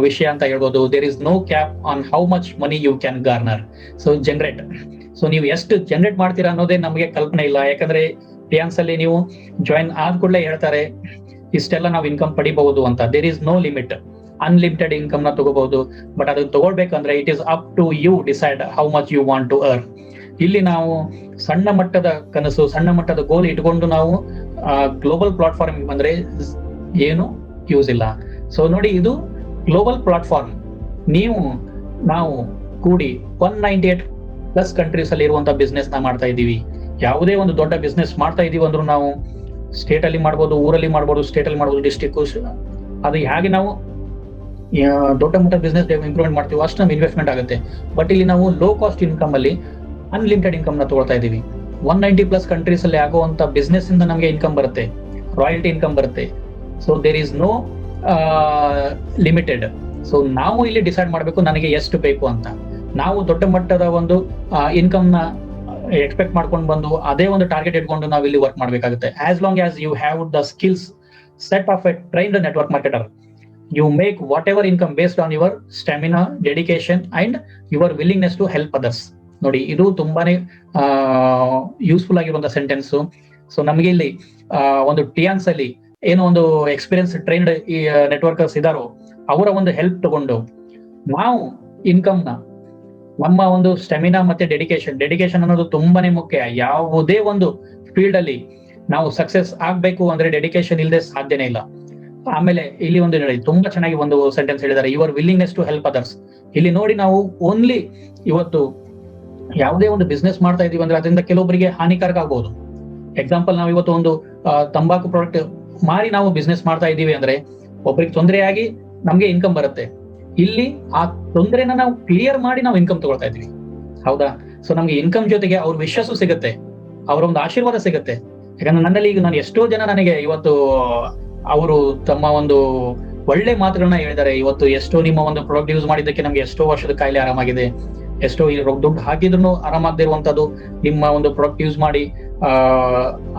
ವಿಷಯ ಅಂತ ಹೇಳ್ಬೋದು. There is no cap on how much money you can garner. So generate, so ನೀವು ಎಷ್ಟು ಜನರೇಟ್ ಮಾಡ್ತೀರಾ ಅನ್ನೋದೇ ನಮಗೆ ಕಲ್ಪನೆ ಇಲ್ಲ. ಯಾಕಂದ್ರೆ ಟಿಯಾನ್ಸ್ ಅಲ್ಲಿ ನೀವು ಜಾಯಿನ್ ಆದ ಕೂಡಲೇ ಹೇಳ್ತಾರೆ ಇಷ್ಟೆಲ್ಲ ನಾವು ಇನ್ಕಮ್ ಪಡಿಬಹುದು ಅಂತ. There is no limit, unlimited income ನ ತಗೋಬಹುದು. ಬಟ್ ಅದು ತಗೊಳ್ಬೇಕಂದ್ರೆ it is up to you decide how much you want to earn. ಇಲ್ಲಿ ನಾವು ಸಣ್ಣ ಮಟ್ಟದ ಕನಸು, ಸಣ್ಣ ಮಟ್ಟದ ಗೋಲ್ ಇಟ್ಕೊಂಡು ನಾವು ಗ್ಲೋಬಲ್ ಪ್ಲಾಟ್ಫಾರ್ಮ್ ಬಂದ್ರೆ ಏನು ಯೂಸ್ ಇಲ್ಲ. ಸೊ ನೋಡಿ, ಇದು ಗ್ಲೋಬಲ್ ಪ್ಲಾಟ್ಫಾರ್ಮ್. ನಾವು ಕೂಡಿ 198+ ಕಂಟ್ರೀಸ್ ಅಲ್ಲಿ ಇರುವಂತ ಬಿಸ್ನೆಸ್ ನ ಮಾಡ್ತಾ ಇದ್ದೀವಿ. ಯಾವುದೇ ಒಂದು ದೊಡ್ಡ ಬಿಸ್ನೆಸ್ ಮಾಡ್ತಾ ಇದೀವಿ ಅಂದ್ರೂ ನಾವು ಸ್ಟೇಟ್ ಅಲ್ಲಿ ಮಾಡ್ಬೋದು, ಊರಲ್ಲಿ ಮಾಡ್ಬೋದು, ಸ್ಟೇಟ್ ಅಲ್ಲಿ ಮಾಡ್ಬೋದು, ಡಿಸ್ಟ್ರಿಕ್ಟ್. ಅದು ಹೇಗೆ ನಾವು ದೊಡ್ಡ ಮಟ್ಟ ಬಿಸ್ನೆಸ್ ಇಂಪ್ರೂವ್ಮೆಂಟ್ ಮಾಡ್ತೀವಿ ಅಷ್ಟು ನಮ್ಗೆ ಇನ್ವೆಸ್ಟ್ಮೆಂಟ್ ಆಗುತ್ತೆ. ಬಟ್ ಇಲ್ಲಿ ನಾವು ಲೋ ಕಾಸ್ಟ್ ಇನ್ಕಮ್ ಅಲ್ಲಿ ಅನ್ಲಿಮಿಟೆಡ್ ಇನ್ಕಮ್ ನ ತಗೊಳ್ತಾ ಇದೀವಿ. 190+ ಕಂಟ್ರೀಸ್ ಅಲ್ಲಿ ಆಗುವಂತ ಬಿಸ್ನೆಸ್ ಇಂದ ನಮಗೆ ಇನ್ಕಮ್ ಬರುತ್ತೆ, ರಾಯಲ್ಟಿ ಇನ್ಕಮ್ ಬರುತ್ತೆ. So there is no limited. So ನಾವು ಇಲ್ಲಿ ಡಿಸೈಡ್ ಮಾಡಬೇಕು ನನಗೆ ಎಷ್ಟು ಬೇಕು ಅಂತ. ನಾವು ದೊಡ್ಡ ಮಟ್ಟದ ಒಂದು ಇನ್ಕಮ್ ನ ಎಕ್ಸ್ಪೆಕ್ಟ್ ಮಾಡ್ಕೊಂಡು ಬಂದು ಅದೇ ಒಂದು ಟಾರ್ಗೆಟ್ ಇಟ್ಕೊಂಡು ನಾವು ಇಲ್ಲಿ ವರ್ಕ್ ಮಾಡಬೇಕಾಗುತ್ತೆ. As long as you have the skills set of a trained network marketer, you make whatever income based on your stamina, dedication and your willingness to help others. ನೋಡಿ, ಇದು ತುಂಬಾನೇ ಯೂಸ್ಫುಲ್ ಆಗಿರುವಂತ sentence. So ನಮಗೆ ಇಲ್ಲಿ ಒಂದು ಟಿಯಾನ್ಸ್ ಅಲ್ಲಿ ಏನೋ ಒಂದು ಎಕ್ಸ್ಪೀರಿಯನ್ಸ್ ಟ್ರೈನ್ಡ್ ಈ ನೆಟ್ವರ್ಕರ್ಸ್ ಇದಾರೋ ಅವರ ಒಂದು ಹೆಲ್ಪ್ ತಗೊಂಡು ನಾವು ಇನ್ಕಮ್ ನ ನಮ್ಮ ಒಂದು ಸ್ಟೆಮಿನಾ ಮತ್ತೆ ಡೆಡಿಕೇಶನ್ ಅನ್ನೋದು ತುಂಬಾನೇ ಮುಖ್ಯ. ಯಾವುದೇ ಒಂದು ಫೀಲ್ಡ್ ಅಲ್ಲಿ ನಾವು ಸಕ್ಸಸ್ ಆಗ್ಬೇಕು ಅಂದ್ರೆ ಡೆಡಿಕೇಶನ್ ಇಲ್ಲದೆ ಸಾಧ್ಯನೇ ಇಲ್ಲ. ಆಮೇಲೆ ಇಲ್ಲಿ ಒಂದು ನೋಡಿ, ತುಂಬಾ ಚೆನ್ನಾಗಿ ಒಂದು ಸೆಂಟೆನ್ಸ್ ಹೇಳಿದ್ದಾರೆ, your willingness to help others. ಇಲ್ಲಿ ನೋಡಿ, ನಾವು ಓನ್ಲಿ ಇವತ್ತು ಯಾವುದೇ ಒಂದು ಬಿಸ್ನೆಸ್ ಮಾಡ್ತಾ ಇದೀವಿ ಅಂದ್ರೆ ಅದರಿಂದ ಕೆಲವೊಬ್ಬರಿಗೆ ಹಾನಿಕಾರಕ ಆಗ್ಬಹುದು. ಎಕ್ಸಾಂಪಲ್, ನಾವು ಇವತ್ತು ಒಂದು ತಂಬಾಕು ಪ್ರಾಡಕ್ಟ್ ಮಾರಿ ನಾವು ಬಿಸ್ನೆಸ್ ಮಾಡ್ತಾ ಇದೀವಿ ಅಂದ್ರೆ ಒಬ್ಬರಿಗೆ ತೊಂದರೆಯಾಗಿ ನಮ್ಗೆ ಇನ್ಕಮ್ ಬರುತ್ತೆ. ಇಲ್ಲಿ ಆ ತೊಂದರೆನ ನಾವು ಕ್ಲಿಯರ್ ಮಾಡಿ ನಾವು ಇನ್ಕಮ್ ತಗೊಳ್ತಾ ಇದೀವಿ, ಹೌದಾ? ಸೊ ನಮ್ಗೆ ಇನ್ಕಮ್ ಜೊತೆಗೆ ಅವ್ರ ವಿಶ್ವಾಸ ಸಿಗುತ್ತೆ, ಅವರ ಒಂದು ಆಶೀರ್ವಾದ ಸಿಗುತ್ತೆ. ಯಾಕಂದ್ರೆ ನನ್ನಲ್ಲಿ ಈಗ ನಾನು ಎಷ್ಟೋ ಜನ ನನಗೆ ಇವತ್ತು ಅವರು ತಮ್ಮ ಒಂದು ಒಳ್ಳೆ ಮಾತುಗಳನ್ನ ಹೇಳಿದ್ದಾರೆ. ಇವತ್ತು ಎಷ್ಟೋ ನಿಮ್ಮ ಒಂದು ಪ್ರಾಡಕ್ಟ್ ಯೂಸ್ ಮಾಡಿದ್ದಕ್ಕೆ ನಮ್ಗೆ ಎಷ್ಟೋ ವರ್ಷದ ಕಾಯಿಲೆ ಆರಾಮಾಗಿದೆ, ಎಷ್ಟೋ ದುಡ್ಡು ಹಾಕಿದ್ರು ಆರಾಮಾಗದೇ ಇರುವಂತದ್ದು ನಿಮ್ಮ ಒಂದು ಪ್ರಾಡಕ್ಟ್ ಯೂಸ್ ಮಾಡಿ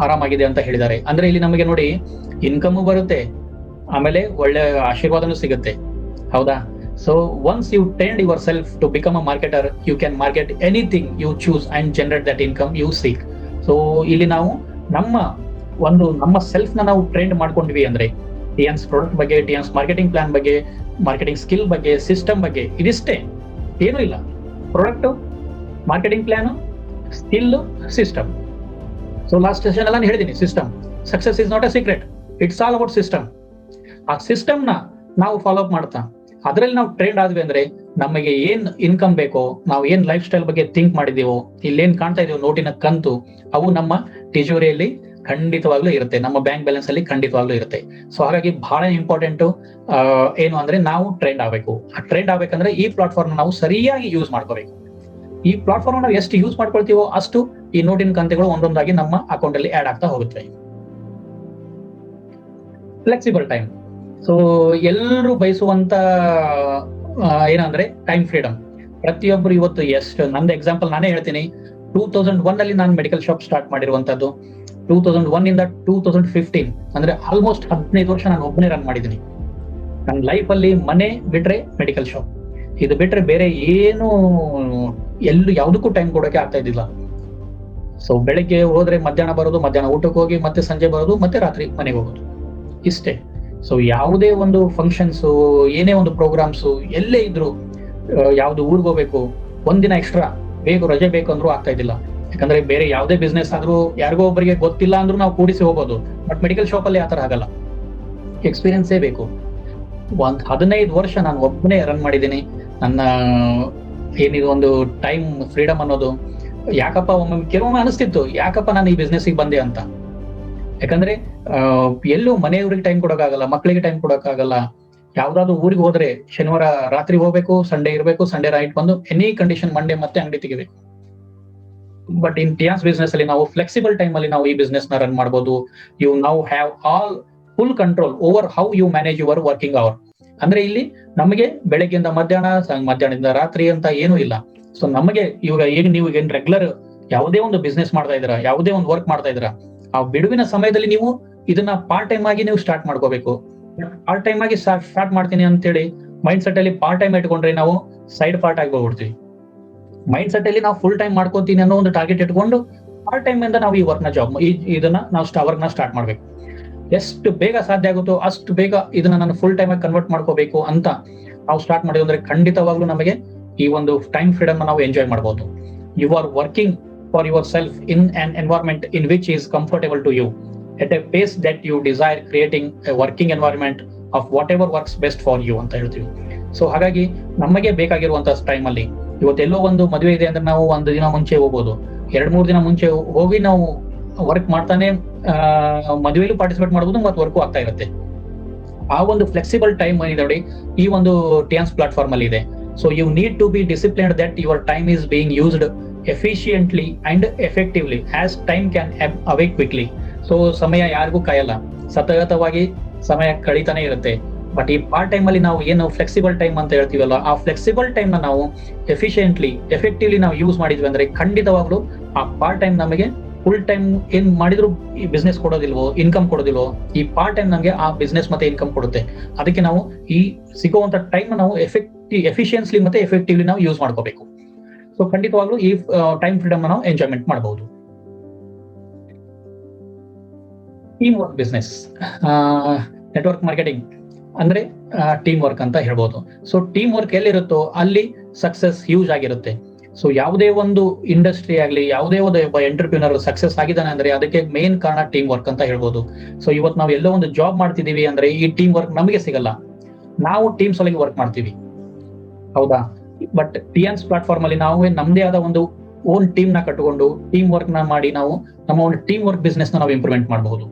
ಆರಾಮಾಗಿದೆ ಅಂತ ಹೇಳಿದ್ದಾರೆ. ಅಂದ್ರೆ ಇಲ್ಲಿ ನಮಗೆ ನೋಡಿ, ಇನ್ಕಮ್ ಬರುತ್ತೆ, ಆಮೇಲೆ ಒಳ್ಳೆ ಆಶೀರ್ವಾದನೂ ಸಿಗುತ್ತೆ, ಹೌದಾ? So once you trained yourself to become a marketer, you can market anything you choose and generate that income you seek. So ಇಲ್ಲಿ ನಾವು ನಮ್ಮ ಸೆಲ್ಫ್ ನಾವು ಟ್ರೈನ್ ಮಾಡ್ಕೊಂಡ್ವಿ ಅಂದ್ರೆ ಟಿಯಾನ್ಸ್ ಪ್ರಾಡಕ್ಟ್ ಬಗ್ಗೆ, ಟಿಯಾನ್ಸ್ ಮಾರ್ಕೆಟಿಂಗ್ ಪ್ಲಾನ್ ಬಗ್ಗೆ, ಮಾರ್ಕೆಟಿಂಗ್ ಸ್ಕಿಲ್ ಬಗ್ಗೆ, ಸಿಸ್ಟಮ್ ಬಗ್ಗೆ, ಇದಿಷ್ಟೇ, ಏನೂ ಇಲ್ಲ. Product, marketing plan, skill, system. So last session ಎಲ್ಲ ಹೇಳಿದೀನಿ, system. Success is not a secret, it's all about system. ಆ ಸಿಸ್ಟಮ್ ನ ನಾವು ಫಾಲೋ ಅಪ್ ಮಾಡ್ತಾ ಅದ್ರಲ್ಲಿ ನಾವು ಟ್ರೈನ್ ಆದ್ವಿ ಅಂದ್ರೆ ನಮಗೆ ಏನ್ ಇನ್ಕಮ್ ಬೇಕೋ, ನಾವು ಏನ್ ಲೈಫ್ ಸ್ಟೈಲ್ ಬಗ್ಗೆ ಥಿಂಕ್ ಮಾಡಿದೀವೋ, ಇಲ್ಲೇನ್ ಕಾಣ್ತಾ ಇದೀವೋ ನೋಟಿನ ಕಂತು, ಅವು ನಮ್ಮ ತಿಜೋರಿಯಲ್ಲಿ ಖಂಡಿತವಾಗ್ಲೂ ಇರುತ್ತೆ, ನಮ್ಮ ಬ್ಯಾಂಕ್ ಬ್ಯಾಲೆನ್ಸ್ ಅಲ್ಲಿ ಖಂಡಿತವಾಗ್ಲೂ ಇರುತ್ತೆ. ಸೊ ಹಾಗಾಗಿ ಬಹಳ ಇಂಪಾರ್ಟೆಂಟ್ ಏನು ಅಂದ್ರೆ ನಾವು ಟ್ರೆಂಡ್ ಆಗ್ಬೇಕು. ಆ ಟ್ರೆಂಡ್ ಆಗ್ಬೇಕಂದ್ರೆ ಈ ಪ್ಲಾಟ್ಫಾರ್ಮ್ ನಾವು ಸರಿಯಾಗಿ ಯೂಸ್ ಮಾಡ್ಕೋಬೇಕು. ಈ ಪ್ಲಾಟ್ಫಾರ್ಮ್ ನಾವು ಎಷ್ಟು ಯೂಸ್ ಮಾಡ್ಕೊಳ್ತೀವೋ ಅಷ್ಟು ಈ ನೋಟಿನ ಕಂತೆಗಳು ಒಂದೊಂದಾಗಿ ನಮ್ಮ ಅಕೌಂಟ್ ಅಲ್ಲಿ ಆಡ್ ಆಗ್ತಾ ಹೋಗುತ್ತೆ. Flexible time. ಸೊ ಎಲ್ಲರೂ ಬಯಸುವಂತ ಏನಂದ್ರೆ ಟೈಮ್ ಫ್ರೀಡಮ್. ಪ್ರತಿಯೊಬ್ರು ಇವತ್ತು ಎಷ್ಟು, ನಂದು ಎಕ್ಸಾಂಪಲ್ ನಾನೇ ಹೇಳ್ತೀನಿ. 2001 ಅಲ್ಲಿ ನಾನು ಮೆಡಿಕಲ್ ಶಾಪ್ ಸ್ಟಾರ್ಟ್ ಮಾಡಿರುವಂತದ್ದು. 2001 ಇಂದ 2015 ಅಂದ್ರೆ ಆಲ್ಮೋಸ್ಟ್ 15 ವರ್ಷ ನಾನು ಒಬ್ಬನೇ ರನ್ ಮಾಡಿದ್ದೀನಿ. ನನ್ನ ಲೈಫ್ ಅಲ್ಲಿ ಮನೆ ಬಿಟ್ರೆ ಮೆಡಿಕಲ್ ಶಾಪ್, ಇದು ಬಿಟ್ರೆ ಬೇರೆ ಏನು ಯಾವುದಕ್ಕೂ ಟೈಮ್ ಕೊಡೋಕೆ ಆಗ್ತಾ ಇದ್ದಿಲ್ಲ. ಸೊ ಬೆಳಗ್ಗೆ ಹೋದ್ರೆ ಮಧ್ಯಾಹ್ನ ಬರೋದು, ಮಧ್ಯಾಹ್ನ ಊಟಕ್ಕೆ ಹೋಗಿ ಮತ್ತೆ ಸಂಜೆ ಬರೋದು, ಮತ್ತೆ ರಾತ್ರಿ ಮನೆಗೆ ಹೋಗೋದು, ಇಷ್ಟೇ. ಸೊ ಯಾವುದೇ ಒಂದು ಫಂಕ್ಷನ್ಸ್, ಏನೇ ಒಂದು ಪ್ರೋಗ್ರಾಮ್ಸ್ ಎಲ್ಲೇ ಇದ್ರು, ಯಾವ್ದು ಊರಿಗೆ ಹೋಗ್ಬೇಕು, ಒಂದಿನ ಎಕ್ಸ್ಟ್ರಾ ಬೇಕು, ರಜೆ ಬೇಕು ಅಂದ್ರೂ ಆಗ್ತಾ ಇದ್ದಿಲ್ಲ. ಯಾಕಂದ್ರೆ ಬೇರೆ ಯಾವುದೇ ಬಿಸ್ನೆಸ್ ಆದ್ರೂ ಯಾರಿಗೋ ಒಬ್ಬರಿಗೆ ಗೊತ್ತಿಲ್ಲ ಅಂದ್ರೂ ನಾವು ಕೂಡಿಸಿ ಹೋಗ್ಬೋದು. ಬಟ್ ಮೆಡಿಕಲ್ ಶಾಪ್ ಅಲ್ಲಿ ಆತರ ಆಗಲ್ಲ, ಎಕ್ಸ್ಪೀರಿಯನ್ಸೇ ಬೇಕು. 15 ವರ್ಷ ನಾನು ಒಬ್ಬನೇ ರನ್ ಮಾಡಿದ್ದೀನಿ. ನನ್ನ ಏನಿದು ಒಂದು ಟೈಮ್ ಫ್ರೀಡಮ್ ಅನ್ನೋದು ಯಾಕಪ್ಪ ಕೆಲವೊಮ್ಮೆ ಅನಿಸ್ತಿತ್ತು ಯಾಕಪ್ಪ ನಾನು ಈ ಬಿಸ್ನೆಸ್ಗೆ ಬಂದೆ ಅಂತ. ಯಾಕಂದ್ರೆ ಎಲ್ಲೂ ಮನೆಯವ್ರಿಗೆ ಟೈಮ್ ಕೊಡೋಕ್ಕಾಗಲ್ಲ, ಮಕ್ಕಳಿಗೆ ಟೈಮ್ ಕೊಡೋಕ್ಕಾಗಲ್ಲ. ಯಾವ್ದಾದ್ರು ಊರಿಗೆ ಹೋದ್ರೆ ಶನಿವಾರ ರಾತ್ರಿ ಹೋಗ್ಬೇಕು, ಸಂಡೇ ಇರಬೇಕು, ಸಂಡೇ ನೈಟ್ ಬಂದು ಎನಿ ಕಂಡೀಷನ್ ಮಂಡೇ ಮತ್ತೆ ಅಂಗಡಿ ತೆಗಿಬೇಕು. ಬಟ್ ಇನ್ ಟಿಯಾನ್ಸ್ ಬಿಸ್ನೆಸ್ ಅಲ್ಲಿ ನಾವು ಫ್ಲೆಕ್ಸಿಬಲ್ ಟೈಮ್ ಅಲ್ಲಿ ನಾವು ಈ ಬಿಸ್ನೆಸ್ ನ ರನ್ ಮಾಡಬಹುದು. You now have all full control over how you manage your working hour. ಅಂದ್ರೆ ಇಲ್ಲಿ ನಮಗೆ ಬೆಳಗ್ಗೆಯಿಂದ ಮಧ್ಯಾಹ್ನ, ಮಧ್ಯಾಹ್ನದಿಂದ ರಾತ್ರಿ ಅಂತ ಏನೂ ಇಲ್ಲ. ಸೊ ನಮಗೆ ಇವಾಗ ಈಗ ನೀವು ಏನ್ ರೆಗ್ಯುಲರ್ ಯಾವುದೇ ಒಂದು ಬಿಸ್ನೆಸ್ ಮಾಡ್ತಾ ಇದ್ದೀರಾ, ಯಾವುದೇ ಒಂದು ವರ್ಕ್ ಮಾಡ್ತಾ ಇದ್ದೀರಾ, ಆ ಬಿಡುವಿನ ಸಮಯದಲ್ಲಿ ನೀವು ಇದನ್ನ ಪಾರ್ಟ್ ಟೈಮ್ ಆಗಿ ನೀವು ಸ್ಟಾರ್ಟ್ ಮಾಡ್ಕೋಬೇಕು. ಪಾರ್ಟ್ ಟೈಮ್ ಆಗಿ ಸ್ಟಾರ್ಟ್ ಮಾಡ್ತೀನಿ ಅಂತೇಳಿ ಮೈಂಡ್ ಸೆಟ್ ಅಲ್ಲಿ ಪಾರ್ಟ್ ಟೈಮ್ ಇಟ್ಕೊಂಡ್ರೆ ನಾವು ಸೈಡ್ ಪಾರ್ಟ್ ಆಗಿ ಹೋಗ್ಬಿಡ್ತೀವಿ. ಮೈಂಡ್ ಸೆಟ್ ಅಲ್ಲಿ ನಾವು ಫುಲ್ ಟೈಮ್ ಮಾಡ್ಕೋತೀನಿ ಅನ್ನೋ ಒಂದು ಟಾರ್ಗೆಟ್ ಇಟ್ಕೊಂಡು ಪಾರ್ಟ್ ಟೈಮ್ ಇಂದ ನಾವು ಈ ವರ್ಕ್ ನ ಜಾಬ್ ಇದನ್ನ ನಾವು ವರ್ಕ್ ನ ಸ್ಟಾರ್ಟ್ ಮಾಡ್ಬೇಕು. ಎಷ್ಟು ಬೇಗ ಸಾಧ್ಯ ಆಗುತ್ತೋ ಅಷ್ಟು ಬೇಗ ಇದನ್ನ ನಾನು ಫುಲ್ ಟೈಮ್ ಆಗಿ ಕನ್ವರ್ಟ್ ಮಾಡ್ಕೋಬೇಕು ಅಂತ ನಾವು ಸ್ಟಾರ್ಟ್ ಮಾಡಿದ್ವಿ ಅಂದ್ರೆ ಖಂಡಿತವಾಗ್ಲೂ ನಮಗೆ ಈ ಒಂದು ಟೈಮ್ ಫ್ರೀಡಮ್ ನಾವು ಎಂಜಾಯ್ ಮಾಡಬಹುದು. You are working for yourself in an environment in which is comfortable to you at a pace that you desire, creating a working environment of whatever works best for you ಅಂತ ಹೇಳ್ತೀವಿ. So ಹಾಗಾಗಿ ನಮಗೆ ಬೇಕಾಗಿರುವಂತಹ time ಅಲ್ಲಿ ಇವತ್ತೆಲ್ಲೋ ಒಂದು ಮದುವೆ ಇದೆ ಅಂದ್ರೆ ನಾವು ಒಂದು ದಿನ ಮುಂಚೆ ಹೋಗ್ಬೋದು, 2-3 ದಿನ ಮುಂಚೆ ಹೋಗಿ ನಾವು ವರ್ಕ್ ಮಾಡ್ತಾನೆ ಮದುವೆಲೂ ಪಾರ್ಟಿಸಿಪೇಟ್ ಮಾಡಬಹುದು ಮತ್ತು ವರ್ಕು ಆಗ್ತಾ ಇರುತ್ತೆ. ಆ ಒಂದು ಫ್ಲೆಕ್ಸಿಬಲ್ ಟೈಮ್ ನೋಡಿ ಈ ಒಂದು ಟಿಯಾನ್ಸ್ ಪ್ಲಾಟ್ಫಾರ್ಮ್ ಅಲ್ಲಿ ಇದೆ. So you need to be disciplined that your time is being used efficiently and effectively as time can away quickly. So ಸಮಯ ಯಾರಿಗೂ ಕಾಯಲ್ಲ, ಸತತವಾಗಿ ಸಮಯ ಕಳೀತಾನೆ ಇರುತ್ತೆ. ಬಟ್ ಈ ಪಾರ್ಟ್ ಟೈಮ್ ಅಲ್ಲಿ ನಾವು ಏನು ಫ್ಲೆಕ್ಸಿಬಲ್ ಟೈಮ್ ಅಂತ ಹೇಳ್ತೀವಲ್ಲ, ಆ ಫ್ಲೆಕ್ಸಿಬಲ್ ಟೈಮ್ ನ ನಾವು ಎಫಿಷಿಯಂಟ್ಲಿ ಎಫೆಕ್ಟಿವ್ಲಿ ನಾವು ಯೂಸ್ ಮಾಡಿದ್ವಿ ಅಂದ್ರೆ ಖಂಡಿತವಾಗ್ಲೂ ಆ ಪಾರ್ಟ್ ಟೈಮ್ ನಮಗೆ ಫುಲ್ ಟೈಮ್ ಏನ್ ಮಾಡಿದ್ರು ಈ ಬಿಸ್ನೆಸ್ ಕೊಡೋದಿಲ್ವೋ, ಇನ್ಕಮ್ ಕೊಡೋದಿಲ್ವೋ, ಈ ಪಾರ್ಟ್ ಟೈಮ್ ನಮಗೆ ಆ ಬಿಸ್ನೆಸ್ ಮತ್ತೆ ಇನ್ಕಮ್ ಕೊಡುತ್ತೆ. ಅದಕ್ಕೆ ನಾವು ಈ ಸಿಗುವಂತ ಟೈಮ್ ನಾವು ಎಫಿಷಿಯನ್ಸ್ಲಿ ಮತ್ತೆ ಎಫೆಕ್ಟಿವ್ಲಿ ನಾವು ಯೂಸ್ ಮಾಡ್ಕೋಬೇಕು. ಸೊ ಖಂಡಿತವಾಗ್ಲೂ ಈ ಟೈಮ್ ಫ್ರೀಡಮ್ ನಾವು ಎಂಜಾಯ್ಮೆಂಟ್ ಮಾಡಬಹುದು. Team work business, network marketing ಅಂದ್ರೆ ಟೀಮ್ ವರ್ಕ್ ಅಂತ ಹೇಳ್ಬೋದು. ಸೊ ಟೀಮ್ ವರ್ಕ್ ಎಲ್ಲಿರುತ್ತೋ ಅಲ್ಲಿ ಸಕ್ಸಸ್ ಹ್ಯೂಜ್ ಆಗಿರುತ್ತೆ. ಸೊ ಯಾವುದೇ ಒಂದು ಇಂಡಸ್ಟ್ರಿ ಆಗ್ಲಿ, ಯಾವುದೇ ಒಂದು ಒಬ್ಬ ಎಂಟರ್ಪ್ರಿನರ್ ಸಕ್ಸಸ್ ಆಗಿದ್ದಾನೆ ಅಂದ್ರೆ ಅದಕ್ಕೆ ಮೇನ್ ಕಾರಣ ಟೀಮ್ ವರ್ಕ್ ಅಂತ ಹೇಳ್ಬೋದು. ಸೊ ಇವತ್ತು ನಾವು ಎಲ್ಲೋ ಒಂದು ಜಾಬ್ ಮಾಡ್ತಿದೀವಿ ಅಂದ್ರೆ ಈ ಟೀಮ್ ವರ್ಕ್ ನಮಗೆ ಸಿಗಲ್ಲ, ನಾವು ಟೀಮ್ಸ್ ಒಳಗೆ ವರ್ಕ್ ಮಾಡ್ತೀವಿ, ಹೌದಾ? ಬಟ್ ಟಿಯಾನ್ಸ್ ಪ್ಲಾಟ್ಫಾರ್ಮ್ ಅಲ್ಲಿ ನಾವು ನಮ್ದೇ ಆದ ಒಂದು ಓನ್ ಟೀಮ್ ನ ಕಟ್ಟಿಕೊಂಡು ಟೀಮ್ ವರ್ಕ್ ನ ಮಾಡಿ ನಾವು ನಮ್ಮ ಒಂದು ಟೀಮ್ ವರ್ಕ್ ಬಿಸ್ನೆಸ್ ನ ನಾವು ಇಂಪ್ರೂವ್ಮೆಂಟ್ ಮಾಡಬಹುದು.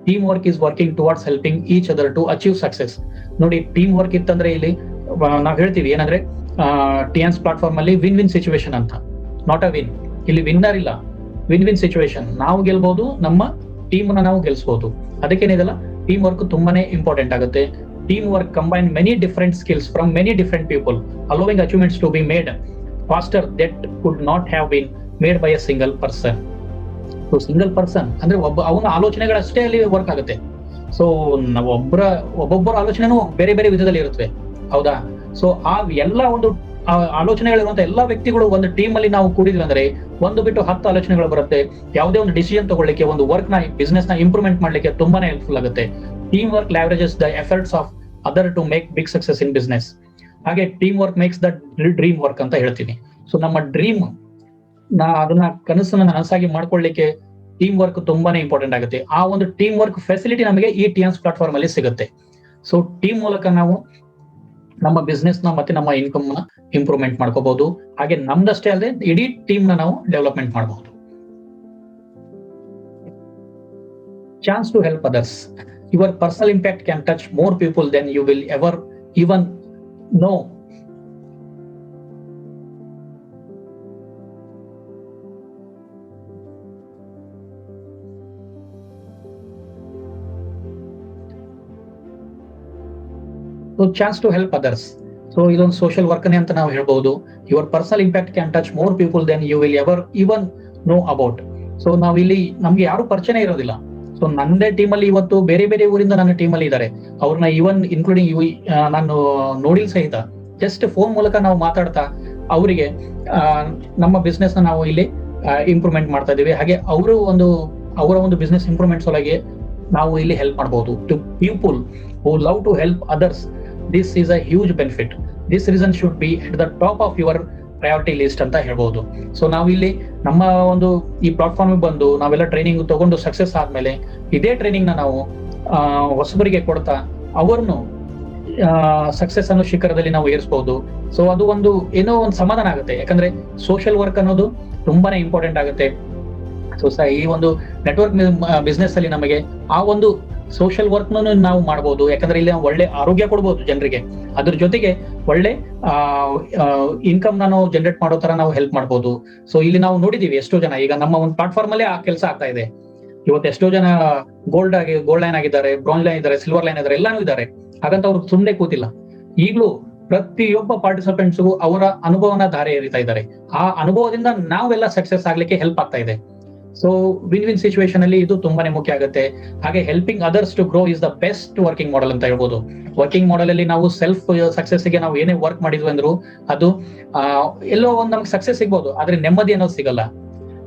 Team work is working towards helping each other to achieve success. ನೋಡಿ ಟೀಮ್ ವರ್ಕ್ ಇತ್ತಂದ್ರೆ ಇಲ್ಲಿ ನಾವ್ ಹೇಳ್ತೀವಿ ಏನಂದ್ರೆ ಟಿಯಾನ್ಸ್ ಪ್ಲಾಟ್ಫಾರ್ಮ್ ಅಲ್ಲಿ ವಿನ್ ವಿನ್ ಸಿಚುವೇಶನ್ ಅಂತ, ನಾಟ್ ಅ ವಿನ್. ಇಲ್ಲಿ ವಿನ್ನರ್ ಇಲ್ಲ, ವಿನ್ ವಿನ್ ಸಿಚುವೇಶನ್. ನಾವು ಗೆಲ್ಬಹುದು, ನಮ್ಮ ಟೀಮ್ ನ ನಾವು ಗೆಲ್ಸಬಹುದು. ಅದಕ್ಕೇನಿದೆಲ್ಲ ಟೀಮ್ ವರ್ಕ್ ತುಂಬಾನೇ ಇಂಪಾರ್ಟೆಂಟ್ ಆಗುತ್ತೆ. Team work combine many different skills from many different people, allowing achievements to be made faster that could not have been made by a single person. So single person ಅಂದ್ರೆ ಅವನ ಆಲೋಚನೆಗಳಷ್ಟೇ ಅಲ್ಲಿ work ಆಗುತ್ತೆ. So ನಾವು ಒಬ್ಬೊಬ್ಬರ ಆಲೋಚನೆನೂ ಬೇರೆ ಬೇರೆ ವಿಧದಲ್ಲಿ ಇರುತ್ತವೆ, ಹೌದಾ? ಸೊ ಆ ಎಲ್ಲ ಒಂದು ಆಲೋಚನೆಗಳಿರುವಂತ ಎಲ್ಲಾ ವ್ಯಕ್ತಿಗಳು ಒಂದು ಟೀಮ್ ಅಲ್ಲಿ ನಾವು ಕೂಡಿದ್ವಿ ಅಂದ್ರೆ ಒಂದು ಬಿಟ್ಟು 10 ಆಲೋಚನೆಗಳು ಬರುತ್ತೆ. ಯಾವುದೇ ಒಂದು ಡಿಸಿಷನ್ ತಗೊಳ್ಳಿಕ್ಕೆ, ಒಂದು ವರ್ಕ್ ನ ಬಿಸ್ನೆಸ್ ನ ಇಂಪ್ರೂವ್ಮೆಂಟ್ ಮಾಡ್ಲಿಕ್ಕೆ ತುಂಬಾನೇ ಹೆಲ್ಪ್ಫುಲ್ ಆಗುತ್ತೆ. Team work leverages the efforts of other to make big success in business. ಹಾಗೆ team work makes the dream work ಅಂತ ಹೇಳ್ತೀನಿ. ಸೊ ನಮ್ಮ ಡ್ರೀಮ್ ಅದನ್ನ ಕನಸನ್ನ ನನಸಾಗಿ ಮಾಡ್ಕೊಳ್ಳಿಕ್ಕೆ ಟೀಮ್ ವರ್ಕ್ ತುಂಬಾನೇ ಇಂಪಾರ್ಟೆಂಟ್ ಆಗುತ್ತೆ. ಆ ಒಂದು ಟೀಮ್ ವರ್ಕ್ ಫೆಸಿಲಿಟಿ ನಮಗೆ ಈ ಟಿಯಾನ್ಸ್ ಪ್ಲಾಟ್ಫಾರ್ಮ್ ಅಲ್ಲಿ ಸಿಗುತ್ತೆ. ಸೊ ಟೀಮ್ ಮೂಲಕ ನಾವು ನಮ್ಮ ಬಿಸ್ನೆಸ್ ನ ಮತ್ತೆ ನಮ್ಮ ಇನ್ಕಮ್ ನ ಇಂಪ್ರೂವ್ಮೆಂಟ್ ಮಾಡ್ಕೋಬಹುದು. ಹಾಗೆ ನಮ್ದಷ್ಟೇ ಅಲ್ಲದೆ ಇಡೀ ಟೀಮ್ ನ ನಾವು ಡೆವಲಪ್ಮೆಂಟ್ ಮಾಡಬಹುದು. Chance to help others. Your personal impact can touch more people than you will ever even know. So chance to help others. So ಇದೊಂದು ಸೋಷಿಯಲ್ ವರ್ಕ್ನೇ ಅಂತ ನಾವು ಹೇಳ್ಬಹುದು. Your personal impact can touch more people than you will ever even know about. So ನಾವಿಲ್ಲಿ ನಮ್ಗೆ ಯಾರು ಪರಿಚಯ ಇರೋದಿಲ್ಲ. ಸೊ ನಂದೇ ಟೀಮಲ್ಲಿ ಇವತ್ತು ಬೇರೆ ಬೇರೆ ಊರಿಂದ ನನ್ನ ಟೀಮಲ್ಲಿ ಇದ್ದಾರೆ. ಅವ್ರನ್ನ ಇವನ್ ಇನ್ಕ್ಲೂಡಿಂಗ್ ನಾನು ನೋಡಿಲ್ ಸಹಿತ ಜಸ್ಟ್ ಫೋನ್ ಮೂಲಕ ನಾವು ಮಾತಾಡ್ತಾ ಅವರಿಗೆ ನಮ್ಮ ಬಿಸ್ನೆಸ್ ನ ನಾವು ಇಲ್ಲಿ ಇಂಪ್ರೂವ್ಮೆಂಟ್ ಮಾಡ್ತಾ ಇದೀವಿ. ಹಾಗೆ ಅವರ ಒಂದು ಬಿಸ್ನೆಸ್ ಇಂಪ್ರೂವ್ಮೆಂಟ್ಸ್ ಒಳಗೆ ನಾವು ಇಲ್ಲಿ ಹೆಲ್ಪ್ ಮಾಡಬಹುದು. To people who love to help others, this is a huge benefit. This reason should be at the top of your priority list ಅಂತ ಹೇಳ್ಬಹುದು. ಸೊ ನಾವಿಲ್ಲಿ ನಮ್ಮ ಒಂದು ಈ ಪ್ಲಾಟ್ಫಾರ್ಮ್ ಬಂದು ನಾವೆಲ್ಲ ಟ್ರೈನಿಂಗ್ ತಗೊಂಡು ಸಕ್ಸಸ್ ಆದ್ಮೇಲೆ ಇದೇ ಟ್ರೈನಿಂಗ್ ನ ನಾವು ಹೊಸಬರಿಗೆ ಕೊಡ್ತಾ ಅವ್ರನ್ನು ಸಕ್ಸಸ್ ಅನ್ನೋ ಶಿಖರದಲ್ಲಿ ನಾವು ಏರಿಸಬಹುದು. ಸೊ ಅದು ಒಂದು ಏನೋ ಒಂದು ಸಮಾಧಾನ ಆಗುತ್ತೆ. ಯಾಕಂದ್ರೆ ಸೋಷಿಯಲ್ ವರ್ಕ್ ಅನ್ನೋದು ತುಂಬಾನೇ ಇಂಪಾರ್ಟೆಂಟ್ ಆಗುತ್ತೆ. ಸೊ ಈ ಒಂದು ನೆಟ್ವರ್ಕ್ ಬಿಸ್ನೆಸ್ ಅಲ್ಲಿ ನಮಗೆ ಆ ಒಂದು ಸೋಷಿಯಲ್ ವರ್ಕ್ ನಾವು ಮಾಡಬಹುದು. ಯಾಕಂದ್ರೆ ಇಲ್ಲಿ ನಾವು ಒಳ್ಳೆ ಆರೋಗ್ಯ ಕೊಡ್ಬೋದು ಜನರಿಗೆ, ಅದ್ರ ಜೊತೆಗೆ ಒಳ್ಳೆ ಇನ್ಕಮ್ ನಾವು ಜನರೇಟ್ ಮಾಡೋ ತರ ನಾವು ಹೆಲ್ಪ್ ಮಾಡ್ಬೋದು. ಸೊ ಇಲ್ಲಿ ನಾವು ನೋಡಿದೀವಿ ಎಷ್ಟೋ ಜನ ಈಗ ನಮ್ಮ ಒಂದು ಪ್ಲಾಟ್ಫಾರ್ಮ್ ಅಲ್ಲೇ ಆ ಕೆಲಸ ಆಗ್ತಾ ಇದೆ. ಇವತ್ತು ಎಷ್ಟೋ ಜನ ಗೋಲ್ಡ್ ಲೈನ್ ಆಗಿದ್ದಾರೆ, ಬ್ರಾಂಜ್ ಲೈನ್ ಇದ್ದಾರೆ, ಸಿಲ್ವರ್ ಲೈನ್ ಇದ್ದಾರೆ, ಎಲ್ಲಾನು ಇದ್ದಾರೆ. ಹಾಗಂತ ಅವ್ರು ಸುಮ್ಮನೆ ಕೂತಿಲ್ಲ. ಈಗಲೂ ಪ್ರತಿಯೊಬ್ಬ ಪಾರ್ಟಿಸಿಪೆಂಟ್ಸ್ಗೂ ಅವರ ಅನುಭವನ ಧಾರೆ ಎರಿತಾ ಇದ್ದಾರೆ. ಆ ಅನುಭವದಿಂದ ನಾವೆಲ್ಲ ಸಕ್ಸಸ್ ಆಗ್ಲಿಕ್ಕೆ ಹೆಲ್ಪ್ ಆಗ್ತಾ ಇದೆ. ಸೊ ವಿನ್ ವಿನ್ ಸಿಚುವೇಶನ್ ಅಲ್ಲಿ ಇದು ತುಂಬಾನೇ ಮುಖ್ಯ ಆಗುತ್ತೆ. ಹಾಗೆ helping others to grow is the best working model ಅಂತ ಹೇಳ್ಬೋದು. ವರ್ಕಿಂಗ್ ಮಾಡೆಲ್ ಅಲ್ಲಿ ನಾವು ಸೆಲ್ಫ್ ಸಕ್ಸಸ್ ಗೆ ನಾವು ಏನೇ ವರ್ಕ್ ಮಾಡಿದ್ವಿ ಅಂದ್ರು ಅದು ಎಲ್ಲೋ ಒಂದು ನಮ್ಗೆ ಸಕ್ಸಸ್ ಸಿಗ್ಬೋದು, ಆದ್ರೆ ನೆಮ್ಮದಿ ಅನ್ನೋದು ಸಿಗಲ್ಲ.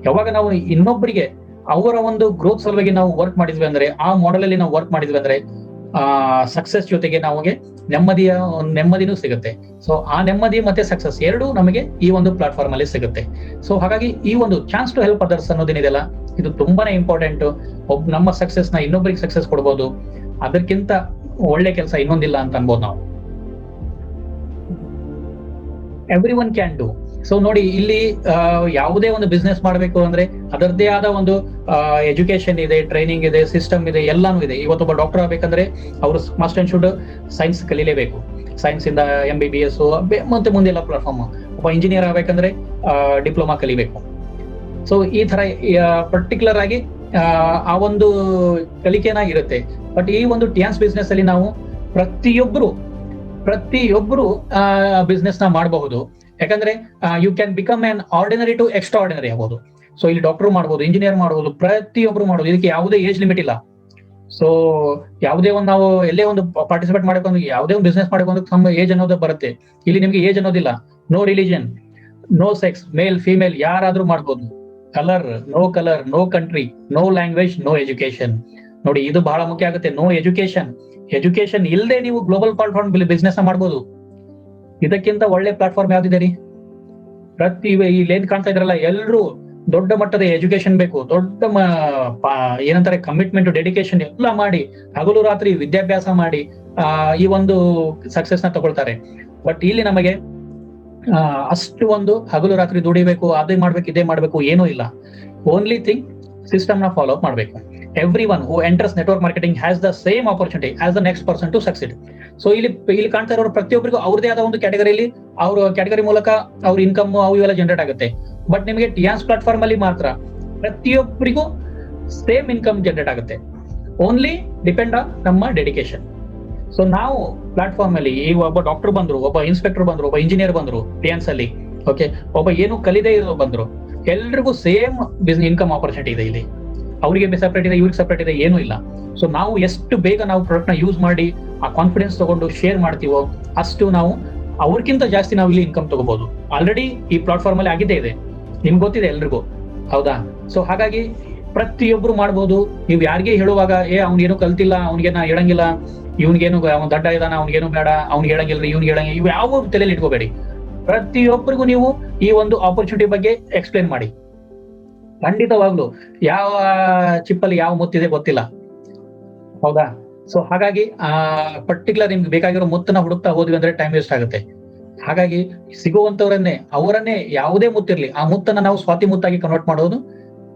ಯಾವಾಗ ನಾವು ಇನ್ನೊಬ್ಬರಿಗೆ ಅವರ ಒಂದು ಗ್ರೋತ್ ಸಲುವಾಗಿ ನಾವು ವರ್ಕ್ ಮಾಡಿದ್ವಿ ಅಂದ್ರೆ, ಆ ಮಾಡೆಲ್ ಅಲ್ಲಿ ನಾವು ವರ್ಕ್ ಮಾಡಿದ್ವಿ ಅಂದ್ರೆ ಸಕ್ಸಸ್ ಜೊತೆಗೆ ನಮಗೆ ನೆಮ್ಮದಿನೂ ಸಿಗುತ್ತೆ. ಸೊ ಆ ನೆಮ್ಮದಿ ಮತ್ತೆ ಸಕ್ಸಸ್ ಎರಡೂ ನಮಗೆ ಈ ಒಂದು ಪ್ಲಾಟ್ಫಾರ್ಮ್ ಅಲ್ಲಿ ಸಿಗುತ್ತೆ. ಸೊ ಹಾಗಾಗಿ ಈ ಒಂದು ಚಾನ್ಸ್ ಟು ಹೆಲ್ಪ್ ಅದರ್ಸ್ ಅನ್ನೋದೇನಿದೆಯಲ್ಲ, ಇದು ತುಂಬಾನೇ ಇಂಪಾರ್ಟೆಂಟ್. ನಮ್ಮ ಸಕ್ಸಸ್ ನ ಇನ್ನೊಬ್ಬರಿಗೆ ಸಕ್ಸಸ್ ಕೊಡ್ಬೋದು, ಅದಕ್ಕಿಂತ ಒಳ್ಳೆ ಕೆಲಸ ಇನ್ನೊಂದಿಲ್ಲ ಅಂತ ಅನ್ಬೋದು ನಾವು. Every one can do. So ನೋಡಿ, ಇಲ್ಲಿ ಯಾವುದೇ ಒಂದು ಬಿಸ್ನೆಸ್ ಮಾಡಬೇಕು ಅಂದ್ರೆ ಅದರದ್ದೇ ಆದ ಒಂದು ಎಜುಕೇಶನ್ ಇದೆ, ಟ್ರೈನಿಂಗ್ ಇದೆ, ಸಿಸ್ಟಮ್ ಇದೆ, ಎಲ್ಲಾನು ಇದೆ. ಇವತ್ತೊಬ್ಬ ಡಾಕ್ಟರ್ ಆಗ್ಬೇಕಂದ್ರೆ ಅವರು ಮಸ್ಟ್ ಅಂಡ್ ಶುಡ್ ಸೈನ್ಸ್ ಕಲೀಲೇಬೇಕು. ಸೈನ್ಸ್ ಇಂದ MBBS ಮತ್ತೆ ಮುಂದೆಲ್ಲ ಪ್ಲಾಟ್ಫಾರ್ಮ್. ಒಬ್ಬ ಇಂಜಿನಿಯರ್ ಆಗ್ಬೇಕಂದ್ರೆ ಡಿಪ್ಲೊಮಾ ಕಲಿಬೇಕು. ಸೊ ಈ ತರ ಪರ್ಟಿಕ್ಯುಲರ್ ಆಗಿ ಆ ಒಂದು ಕಲಿಕೆನ ಇರುತ್ತೆ. ಬಟ್ ಈ ಒಂದು ಟಿಯಾನ್ಸ್ ಬಿಸ್ನೆಸ್ ಅಲ್ಲಿ ನಾವು ಪ್ರತಿಯೊಬ್ರು ಬಿಸ್ನೆಸ್ ನ ಮಾಡಬಹುದು. ಯಾಕಂದ್ರೆ you can become an ordinary to extraordinary ಆಗ್ಬೋದು. ಸೊ ಇಲ್ಲಿ ಡಾಕ್ಟರ್ ಮಾಡ್ಬೋದು, ಇಂಜಿನಿಯರ್ ಮಾಡ್ಬೋದು, ಪ್ರತಿಯೊಬ್ರು ಮಾಡ್ಬೋದು. ಇದಕ್ಕೆ ಯಾವುದೇ ಏಜ್ ಲಿಮಿಟ್ ಇಲ್ಲ. ಸೊ ಯಾವುದೇ ಒಂದು ನಾವು ಎಲ್ಲೇ ಒಂದು ಪಾರ್ಟಿಸಿಪೇಟ್ ಮಾಡಬೇಕು, ಯಾವುದೇ ಒಂದು ಬಿಸ್ನೆಸ್ ಮಾಡಬೇಕು, ನಮ್ಮ ಏಜ್ ಅನ್ನೋದು ಬರುತ್ತೆ. ಇಲ್ಲಿ ನಿಮ್ಗೆ ಏಜ್ ಅನ್ನೋದಿಲ್ಲ. No religion, no sex, male female ಯಾರಾದ್ರೂ ಮಾಡ್ಬೋದು. Colour, no country, no language, no education. ನೋಡಿ, ಇದು ಬಹಳ ಮುಖ್ಯ ಆಗುತ್ತೆ. ನೋ ಎಜುಕೇಶನ್ ಇಲ್ಲದೆ ನೀವು ಗ್ಲೋಬಲ್ ಪ್ಲಾಟ್ಫಾರ್ಮ್ ಬಿಸ್ನೆಸ್ ಮಾಡ್ಬೋದು. ಇದಕ್ಕಿಂತ ಒಳ್ಳೆ ಪ್ಲಾಟ್ಫಾರ್ಮ್ ಯಾವ್ದಿದೆ ರೀ? ಇಲ್ಲಿ ಏನ್ ಕಾಣ್ತಾ ಇದ್ರಲ್ಲ, ಎಲ್ರು ದೊಡ್ಡ ಮಟ್ಟದ ಎಜುಕೇಶನ್ ಬೇಕು, ದೊಡ್ಡ ಏನಂತಾರೆ ಕಮಿಟ್ಮೆಂಟ್, ಡೆಡಿಕೇಶನ್ ಎಲ್ಲ ಮಾಡಿ ಹಗಲು ರಾತ್ರಿ ವಿದ್ಯಾಭ್ಯಾಸ ಮಾಡಿ ಈ ಒಂದು ಸಕ್ಸಸ್ ನ ತಗೊಳ್ತಾರೆ. ಬಟ್ ಇಲ್ಲಿ ನಮಗೆ ಅಷ್ಟು ಒಂದು ಹಗಲು ರಾತ್ರಿ ದುಡಿಬೇಕು, ಅದೇ ಮಾಡ್ಬೇಕು, ಇದೇ ಮಾಡ್ಬೇಕು ಏನೂ ಇಲ್ಲ. ಓನ್ಲಿ ಥಿಂಗ್ ಸಿಸ್ಟಮ್ ನ ಫಾಲೋ ಅಪ್ ಮಾಡಬೇಕು. Everyone who enters network marketing has the same opportunity as the next person to succeed. So ಇಲ್ಲಿ ಕಾಣ್ತಾ ಇರೋರು ಪ್ರತಿಯೊಬ್ಬರಿಗೂ ಅವ್ರದೇ ಆದ ಒಂದು ಕ್ಯಾಟಗರಿಯಲ್ಲಿ ಅವ್ರ ಕ್ಯಾಟಗರಿ ಮೂಲಕ ಅವ್ರ ಇನ್ಕಮ್ ಇವೆಲ್ಲ ಜನರೇಟ್ ಆಗುತ್ತೆ. ಬಟ್ ನಿಮಗೆ ಟಿಯಾನ್ಸ್ ಪ್ಲಾಟ್ಫಾರ್ಮ್ ಅಲ್ಲಿ ಮಾತ್ರ ಪ್ರತಿಯೊಬ್ಬರಿಗೂ ಸೇಮ್ ಇನ್ಕಮ್ ಜನರೇಟ್ ಆಗುತ್ತೆ. ಓನ್ಲಿ ಡಿಪೆಂಡ್ ಆನ್ ನಮ್ಮ ಡೆಡಿಕೇಶನ್. ಸೊ ನಾವು ಪ್ಲಾಟ್ಫಾರ್ಮ್ ಅಲ್ಲಿ ಈಗ ಒಬ್ಬ ಡಾಕ್ಟರ್ ಬಂದ್ರು, ಒಬ್ಬ ಇನ್ಸ್ಪೆಕ್ಟರ್ ಬಂದ್ರು, ಒಬ್ಬ ಇಂಜಿನಿಯರ್ ಬಂದ್ರು ಟಿಯಾನ್ಸ್ ಅಲ್ಲಿ, ಓಕೆ, ಒಬ್ಬ ಏನು ಕಲಿದೇ ಇರೋ ಬಂದ್ರು, ಎಲ್ರಿಗೂ ಸೇಮ್ ಇನ್ಕಮ್ ಆಪರ್ಚುನಿಟಿ ಇದೆ. ಇಲ್ಲಿ ಅವರಿಗೆ ಸೆಪರೇಟ್ ಇದೆ, ಇವ್ರಿಗೆ ಸೆಪರೇಟ್ ಇದೆ, ಏನೂ ಇಲ್ಲ. ಸೊ ನಾವು ಎಷ್ಟು ಬೇಗ ನಾವು ಪ್ರಾಡಕ್ಟ್ ನ ಯೂಸ್ ಮಾಡಿ ಆ ಕಾನ್ಫಿಡೆನ್ಸ್ ತಗೊಂಡು ಶೇರ್ ಮಾಡ್ತೀವೋ ಅಷ್ಟು ನಾವು ಅವ್ರಿಗಿಂತ ಜಾಸ್ತಿ ನಾವು ಇಲ್ಲಿ ಇನ್ಕಮ್ ತಗೋಬಹುದು. ಆಲ್ರೆಡಿ ಈ ಪ್ಲಾಟ್ಫಾರ್ಮ್ ಅಲ್ಲಿ ಆಗಿದ್ದೇ ಇದೆ, ನಿಮ್ಗೆ ಗೊತ್ತಿದೆ ಎಲ್ರಿಗೂ, ಹೌದಾ? ಸೊ ಹಾಗಾಗಿ ಪ್ರತಿಯೊಬ್ರು ಮಾಡ್ಬೋದು. ನೀವು ಯಾರಿಗೆ ಹೇಳುವಾಗ ಅವ್ನಿಗೇನು ಕಲ್ತಿಲ್ಲ, ಅವ್ನಿಗೇನ ಹೇಳಂಗಿಲ್ಲ, ಇವ್ನಿಗೇನು ಅವ್ನ ದಡ್ಡ ಇದಾನ, ಅವ್ನಿಗೇನು ಬೇಡ, ಅವ್ನಿಗೆ ಹೇಳಂಗಿಲ್ರಿ, ಇವ್ನಿಗೆ ಹೇಳಂಗಿಲ್ಲ, ಇವು ಯಾವ ತಲೆಯಲ್ಲಿ ಇಟ್ಕೋಬೇಡಿ. ಪ್ರತಿಯೊಬ್ಬರಿಗೂ ನೀವು ಈ ಒಂದು ಆಪರ್ಚುನಿಟಿ ಬಗ್ಗೆ ಎಕ್ಸ್ಪ್ಲೇನ್ ಮಾಡಿ. ಖಂಡಿತವಾಗ್ಲು ಯಾವ ಚಿಪ್ಪಲ್ಲಿ ಯಾವ ಮುತ್ತಿದೆ ಗೊತ್ತಿಲ್ಲ, ಹೌದಾ? ಸೊ ಹಾಗಾಗಿ ಪರ್ಟಿಕ್ಯುಲರ್ ನಿಮ್ಗೆ ಬೇಕಾಗಿರೋ ಮುತ್ತನ್ನ ಹುಡುಕ್ತಾ ಹೋದ್ವಿ ಅಂದ್ರೆ ಟೈಮ್ ವೇಸ್ಟ್ ಆಗುತ್ತೆ. ಹಾಗಾಗಿ ಅವರನ್ನೇ ಯಾವುದೇ ಮುತ್ತಿರ್ಲಿ, ಆ ಮುತ್ತನ್ನ ನಾವು ಸ್ವಾತಿ ಮುತ್ತಾಗಿ ಕನ್ವರ್ಟ್ ಮಾಡೋದು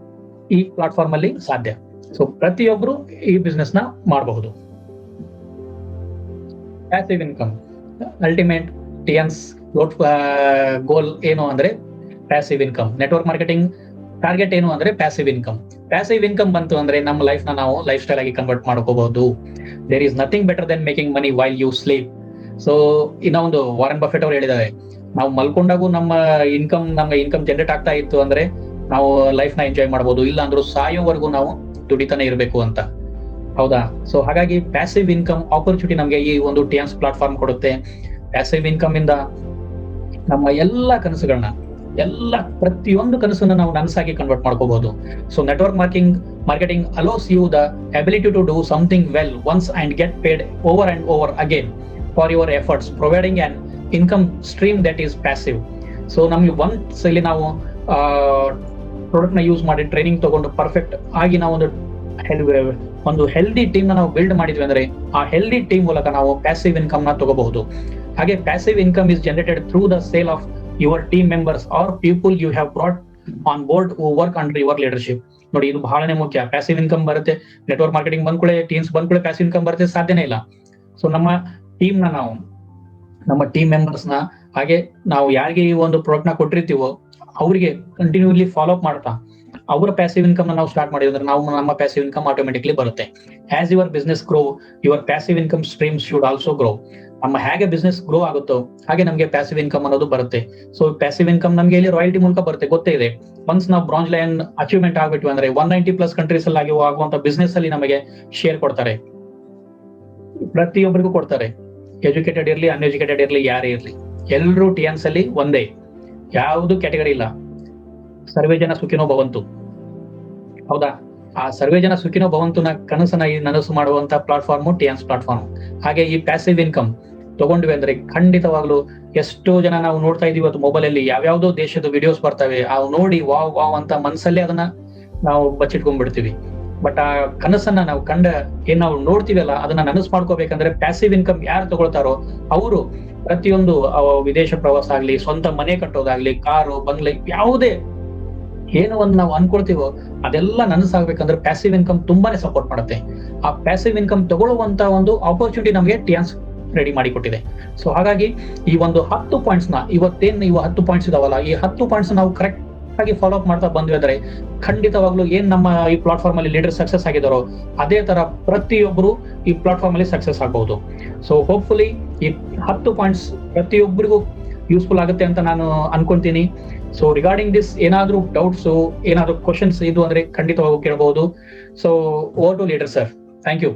ಈ ಪ್ಲಾಟ್ಫಾರ್ಮ್ ಅಲ್ಲಿ ಸಾಧ್ಯ. ಸೊ ಪ್ರತಿಯೊಬ್ರು ಈ ಬಿಸ್ನೆಸ್ ನ ಮಾಡಬಹುದು. ಪ್ಯಾಸಿವ್ ಇನ್ಕಮ್ ಅಲ್ಟಿಮೇಟ್ ಟಿಯಾನ್ಸ್ ಗೋಲ್ ಏನು ಅಂದ್ರೆ passive income. Network marketing target ಏನು ಅಂದ್ರೆ ಪ್ಯಾಸಿವ್ ಇನ್ಕಮ್. ಪ್ಯಾಸಿವ್ ಇನ್ಕಮ್ ಬಂತು ಅಂದ್ರೆ ನಮ್ಮ ಲೈಫ್ ನ ನಾವು ಲೈಫ್ ಸ್ಟೈಲ್ ಆಗಿ ಕನ್ವರ್ಟ್ ಮಾಡ್ಕೋಬಹುದು. There is nothing better than making money while you sleep. So ಇನ್ನೊಂದು ವಾರನ್ ಬಫೆಟ್ ಅವರು ಹೇಳಿದ್ದಾರೆ, ನಾವು ಮಲ್ಕೊಂಡಾಗೂ ನಮ್ಗೆ ಇನ್ಕಮ್ ಜನರೇಟ್ ಆಗ್ತಾ ಇತ್ತು ಅಂದ್ರೆ ನಾವು ಲೈಫ್ ನ ಎಂಜಾಯ್ ಮಾಡಬಹುದು, ಇಲ್ಲ ಅಂದ್ರೂ ಸಾಯೋವರೆಗೂ ನಾವು ದುಡಿತಾನೆ ಇರಬೇಕು ಅಂತ, ಹೌದಾ? ಸೊ ಹಾಗಾಗಿ ಪ್ಯಾಸಿವ್ ಇನ್ಕಮ್ ಆಪರ್ಚುನಿಟಿ ನಮಗೆ ಈ ಒಂದು ಟಿಯಾನ್ಸ್ ಪ್ಲಾಟ್ಫಾರ್ಮ್ ಕೊಡುತ್ತೆ. ಪ್ಯಾಸಿವ್ ಇನ್ಕಮ್ ಇಂದ ನಮ್ಮ ಎಲ್ಲಾ ಕನಸುಗಳನ್ನ, ಪ್ರತಿಯೊಂದು ಕನಸನ್ನ ನಾವು ನನಸಾಗಿ ಕನ್ವರ್ಟ್ ಮಾಡ್ಕೋಬಹುದು. So network marketing allows you the ability to do something well once and get paid over and over again for your efforts, providing an income stream that is passive. So ನಮ್ಗೆ once ಇಲ್ಲಿ ನಾವು product ನ use ಮಾಡಿ training ತಗೊಂಡು perfect ಆಗಿ ನಾವು ಒಂದು ಒಂದು ಹೆಲ್ದಿ ಟೀಮ್ ನಾವು ಬಿಲ್ಡ್ ಮಾಡಿದ್ವಿ ಅಂದ್ರೆ ಆ ಹೆಲ್ದಿ ಟೀಮ್ ಮೂಲಕ ನಾವು ಪ್ಯಾಸಿವ್ ಇನ್ಕಮ್ ನ ತಗೋಬಹುದು. ಹಾಗೆ passive income is generated through the sale of your team members are people you have brought on board who work under your leadership. ನೋಡಿ, ಇದು ಬಹಳನೇ ಮುಖ್ಯ. ಪ್ಯಾಸಿವ್ ಇನ್ಕಮ್ ಬರುತ್ತೆ, ನೆಟ್ವರ್ಕ್ ಮಾರ್ಕೆಟಿಂಗ್ ಬಂದ್ಕೂಳೆ, ಟೀಮ್ಸ್ ಬಂದ್ಕೂಳೆ ಪ್ಯಾಸಿವ್ ಇನ್ಕಮ್ ಬರುತ್ತೆ, ಸಾಧ್ಯನೇ ಇಲ್ಲ. ಸೊ ನಮ್ಮ ಟೀಮ್ ನ ನಾವು, ನಮ್ಮ ಟೀಮ್ ಮೆಂಬರ್ಸ್ ನ, ಹಾಗೆ ನಾವು ಯಾರಿಗೆ ಈ ಒಂದು ಪ್ರಾಡಕ್ಟ್ ನ ಕೊಟ್ಟಿರ್ತೀವೋ ಅವರಿಗೆ ಕಂಟಿನ್ಯೂಲಿ ಫಾಲೋ ಅಪ್ ಮಾಡ್ತಾ ಅವರ ಪ್ಯಾಸಿವ್ ಇನ್ಕಮ್ ನಾವು ಸ್ಟಾರ್ಟ್ ಮಾಡಿದ್ರೆ ನಾವು ನಮ್ಮ ಪ್ಯಾಸಿವ್ ಇನ್ಕಮ್ ಆಟೋಮೆಟಿಕ್ಲಿ ಬರುತ್ತೆ. As your business grow, your passive income streams should also grow. ನಮ್ಮ ಹೇಗೆ ಬಿಸ್ನೆಸ್ ಗ್ರೋ ಆಗುತ್ತೋ ಹಾಗೆ ನಮಗೆ ಪ್ಯಾಸಿವ್ ಇನ್ಕಮ್ ಅನ್ನೋದು ಬರುತ್ತೆ. ಸೊ ಪ್ಯಾಸಿವ್ ಇನ್ಕಮ್ ನಮಗೆ ಇಲ್ಲಿ ರಾಯಲ್ಟಿ ಮೂಲಕ ಬರುತ್ತೆ, ಗೊತ್ತೇ ಇದೆ. ಒನ್ಸ್ ನಾವು ಬ್ರಾಂಜ್ ಲೈನ್ ಅಚೀವ್ಮೆಂಟ್ ಆಗ್ಬಿಟ್ವಿ ಅಂದ್ರೆ 190+ ಕಂಟ್ರೀಸ್ ಅಲ್ಲಿ ಆಗುವಂತ ಬಿಸ್ನೆಸ್ ಅಲ್ಲಿ ನಮಗೆ ಶೇರ್ ಕೊಡ್ತಾರೆ, ಪ್ರತಿಯೊಬ್ಬರಿಗೂ ಕೊಡ್ತಾರೆ. ಎಜುಕೇಟೆಡ್ ಇರ್ಲಿ, ಅನ್ಎಜುಕೇಟೆಡ್ ಇರ್ಲಿ, ಯಾರೇ ಇರ್ಲಿ, ಎಲ್ಲರೂ ಟಿಎನ್ಸ್ ಅಲ್ಲಿ ಒಂದೇ, ಯಾವುದು ಕ್ಯಾಟಗರಿ ಇಲ್ಲ. ಸರ್ವೇ ಜನ ಸುಖಿನೋ ಭವಂತು, ಹೌದಾ? ಆ ಸರ್ವೇ ಜನ ಸುಖಿನೋ ಭವಂತುನ ಕನಸನ್ನ ನನಸು ಮಾಡುವಂತ ಪ್ಲಾಟ್ಫಾರ್ಮ್ ಟಿಎನ್ಸ್ ಪ್ಲಾಟ್ಫಾರ್ಮ್. ಹಾಗೆ ಈ ಪ್ಯಾಸಿವ್ ಇನ್ಕಮ್ ತಗೊಂಡ್ವಿ ಅಂದ್ರೆ ಖಂಡಿತವಾಗ್ಲು ಎಷ್ಟೋ ಜನ ನಾವು ನೋಡ್ತಾ ಇದೀವಿ ಇವತ್ತು ಮೊಬೈಲ್ ಅಲ್ಲಿ ಯಾವ್ಯಾವ್ದೋ ದೇಶದ ವಿಡಿಯೋಸ್ ಬರ್ತವೆ, ಅವು ನೋಡಿ ವಾವ್ ವಾವ್ ಅಂತ ಮನ್ಸಲ್ಲೇ ಅದನ್ನ ನಾವು ಬಚ್ಚಿಟ್ಕೊಂಡ್ಬಿಡ್ತೀವಿ. ಬಟ್ ಆ ಕನಸನ್ನ ನಾವು ಏನ್ ನಾವು ನೋಡ್ತೀವಲ್ಲ ಅದನ್ನ ನನಸು ಮಾಡ್ಕೋಬೇಕಂದ್ರೆ ಪ್ಯಾಸಿವ್ ಇನ್ಕಮ್ ಯಾರು ತಗೊಳ್ತಾರೋ ಅವರು ಪ್ರತಿಯೊಂದು ವಿದೇಶ ಪ್ರವಾಸ ಆಗ್ಲಿ, ಸ್ವಂತ ಮನೆ ಕಟ್ಟೋದಾಗ್ಲಿ, ಕಾರು, ಬಂಗ್ಲೆ, ಯಾವುದೇ ಏನು ಒಂದು ನಾವು ಅನ್ಕೊಳ್ತೀವೋ ಅದೆಲ್ಲ ನನಸಾಗ್ಬೇಕಂದ್ರೆ ಪ್ಯಾಸಿವ್ ಇನ್ಕಮ್ ತುಂಬಾನೇ ಸಪೋರ್ಟ್ ಮಾಡುತ್ತೆ. ಆ ಪ್ಯಾಸಿವ್ ಇನ್ಕಮ್ ತಗೊಳ್ಳುವಂತ ಒಂದು ಆಪರ್ಚುನಿಟಿ ನಮಗೆ ಟಿಎನ್ಸ್ ರೆಡಿ ಮಾಡಿ ಕೊಟ್ಟಿದೆ. ಸೊ ಹಾಗಾಗಿ ಈ ಒಂದು 10 ಪಾಯಿಂಟ್ಸ್ ನ ಇವತ್ತೇನು 10 ಪಾಯಿಂಟ್ಸ್ ಇದಾವಲ್ಲ, ಈ 10 ಪಾಯಿಂಟ್ಸ್ ನಾವು ಕರೆಕ್ಟ್ ಆಗಿ ಫಾಲೋ ಅಪ್ ಮಾಡ್ತಾ ಬಂದ್ವಿ ಅಂದ್ರೆ ಖಂಡಿತವಾಗ್ಲೂ ಏನ್ ನಮ್ಮ ಈ ಪ್ಲಾಟ್ಫಾರ್ಮ್ ಅಲ್ಲಿ ಲೀಡರ್ ಸಕ್ಸಸ್ ಆಗಿದಾರೋ ಅದೇ ತರ ಪ್ರತಿಯೊಬ್ಬರು ಈ ಪ್ಲಾಟ್ಫಾರ್ಮ್ ಅಲ್ಲಿ ಸಕ್ಸಸ್ ಆಗಬಹುದು. ಸೊ ಹೋಪ್ಫುಲಿ ಈ 10 ಪಾಯಿಂಟ್ಸ್ ಪ್ರತಿಯೊಬ್ಬರಿಗೂ ಯೂಸ್ಫುಲ್ ಆಗುತ್ತೆ ಅಂತ ನಾನು ಅನ್ಕೊಂತೀನಿ. ಸೊ ರಿಗಾರ್ಡಿಂಗ್ ದಿಸ್ ಏನಾದ್ರೂ ಡೌಟ್ಸ್, ಏನಾದ್ರೂ ಕ್ವಶನ್ಸ್ ಇದು ಅಂದ್ರೆ ಖಂಡಿತವಾಗೂ ಕೇಳಬಹುದು. So over to leader sir. Thank you.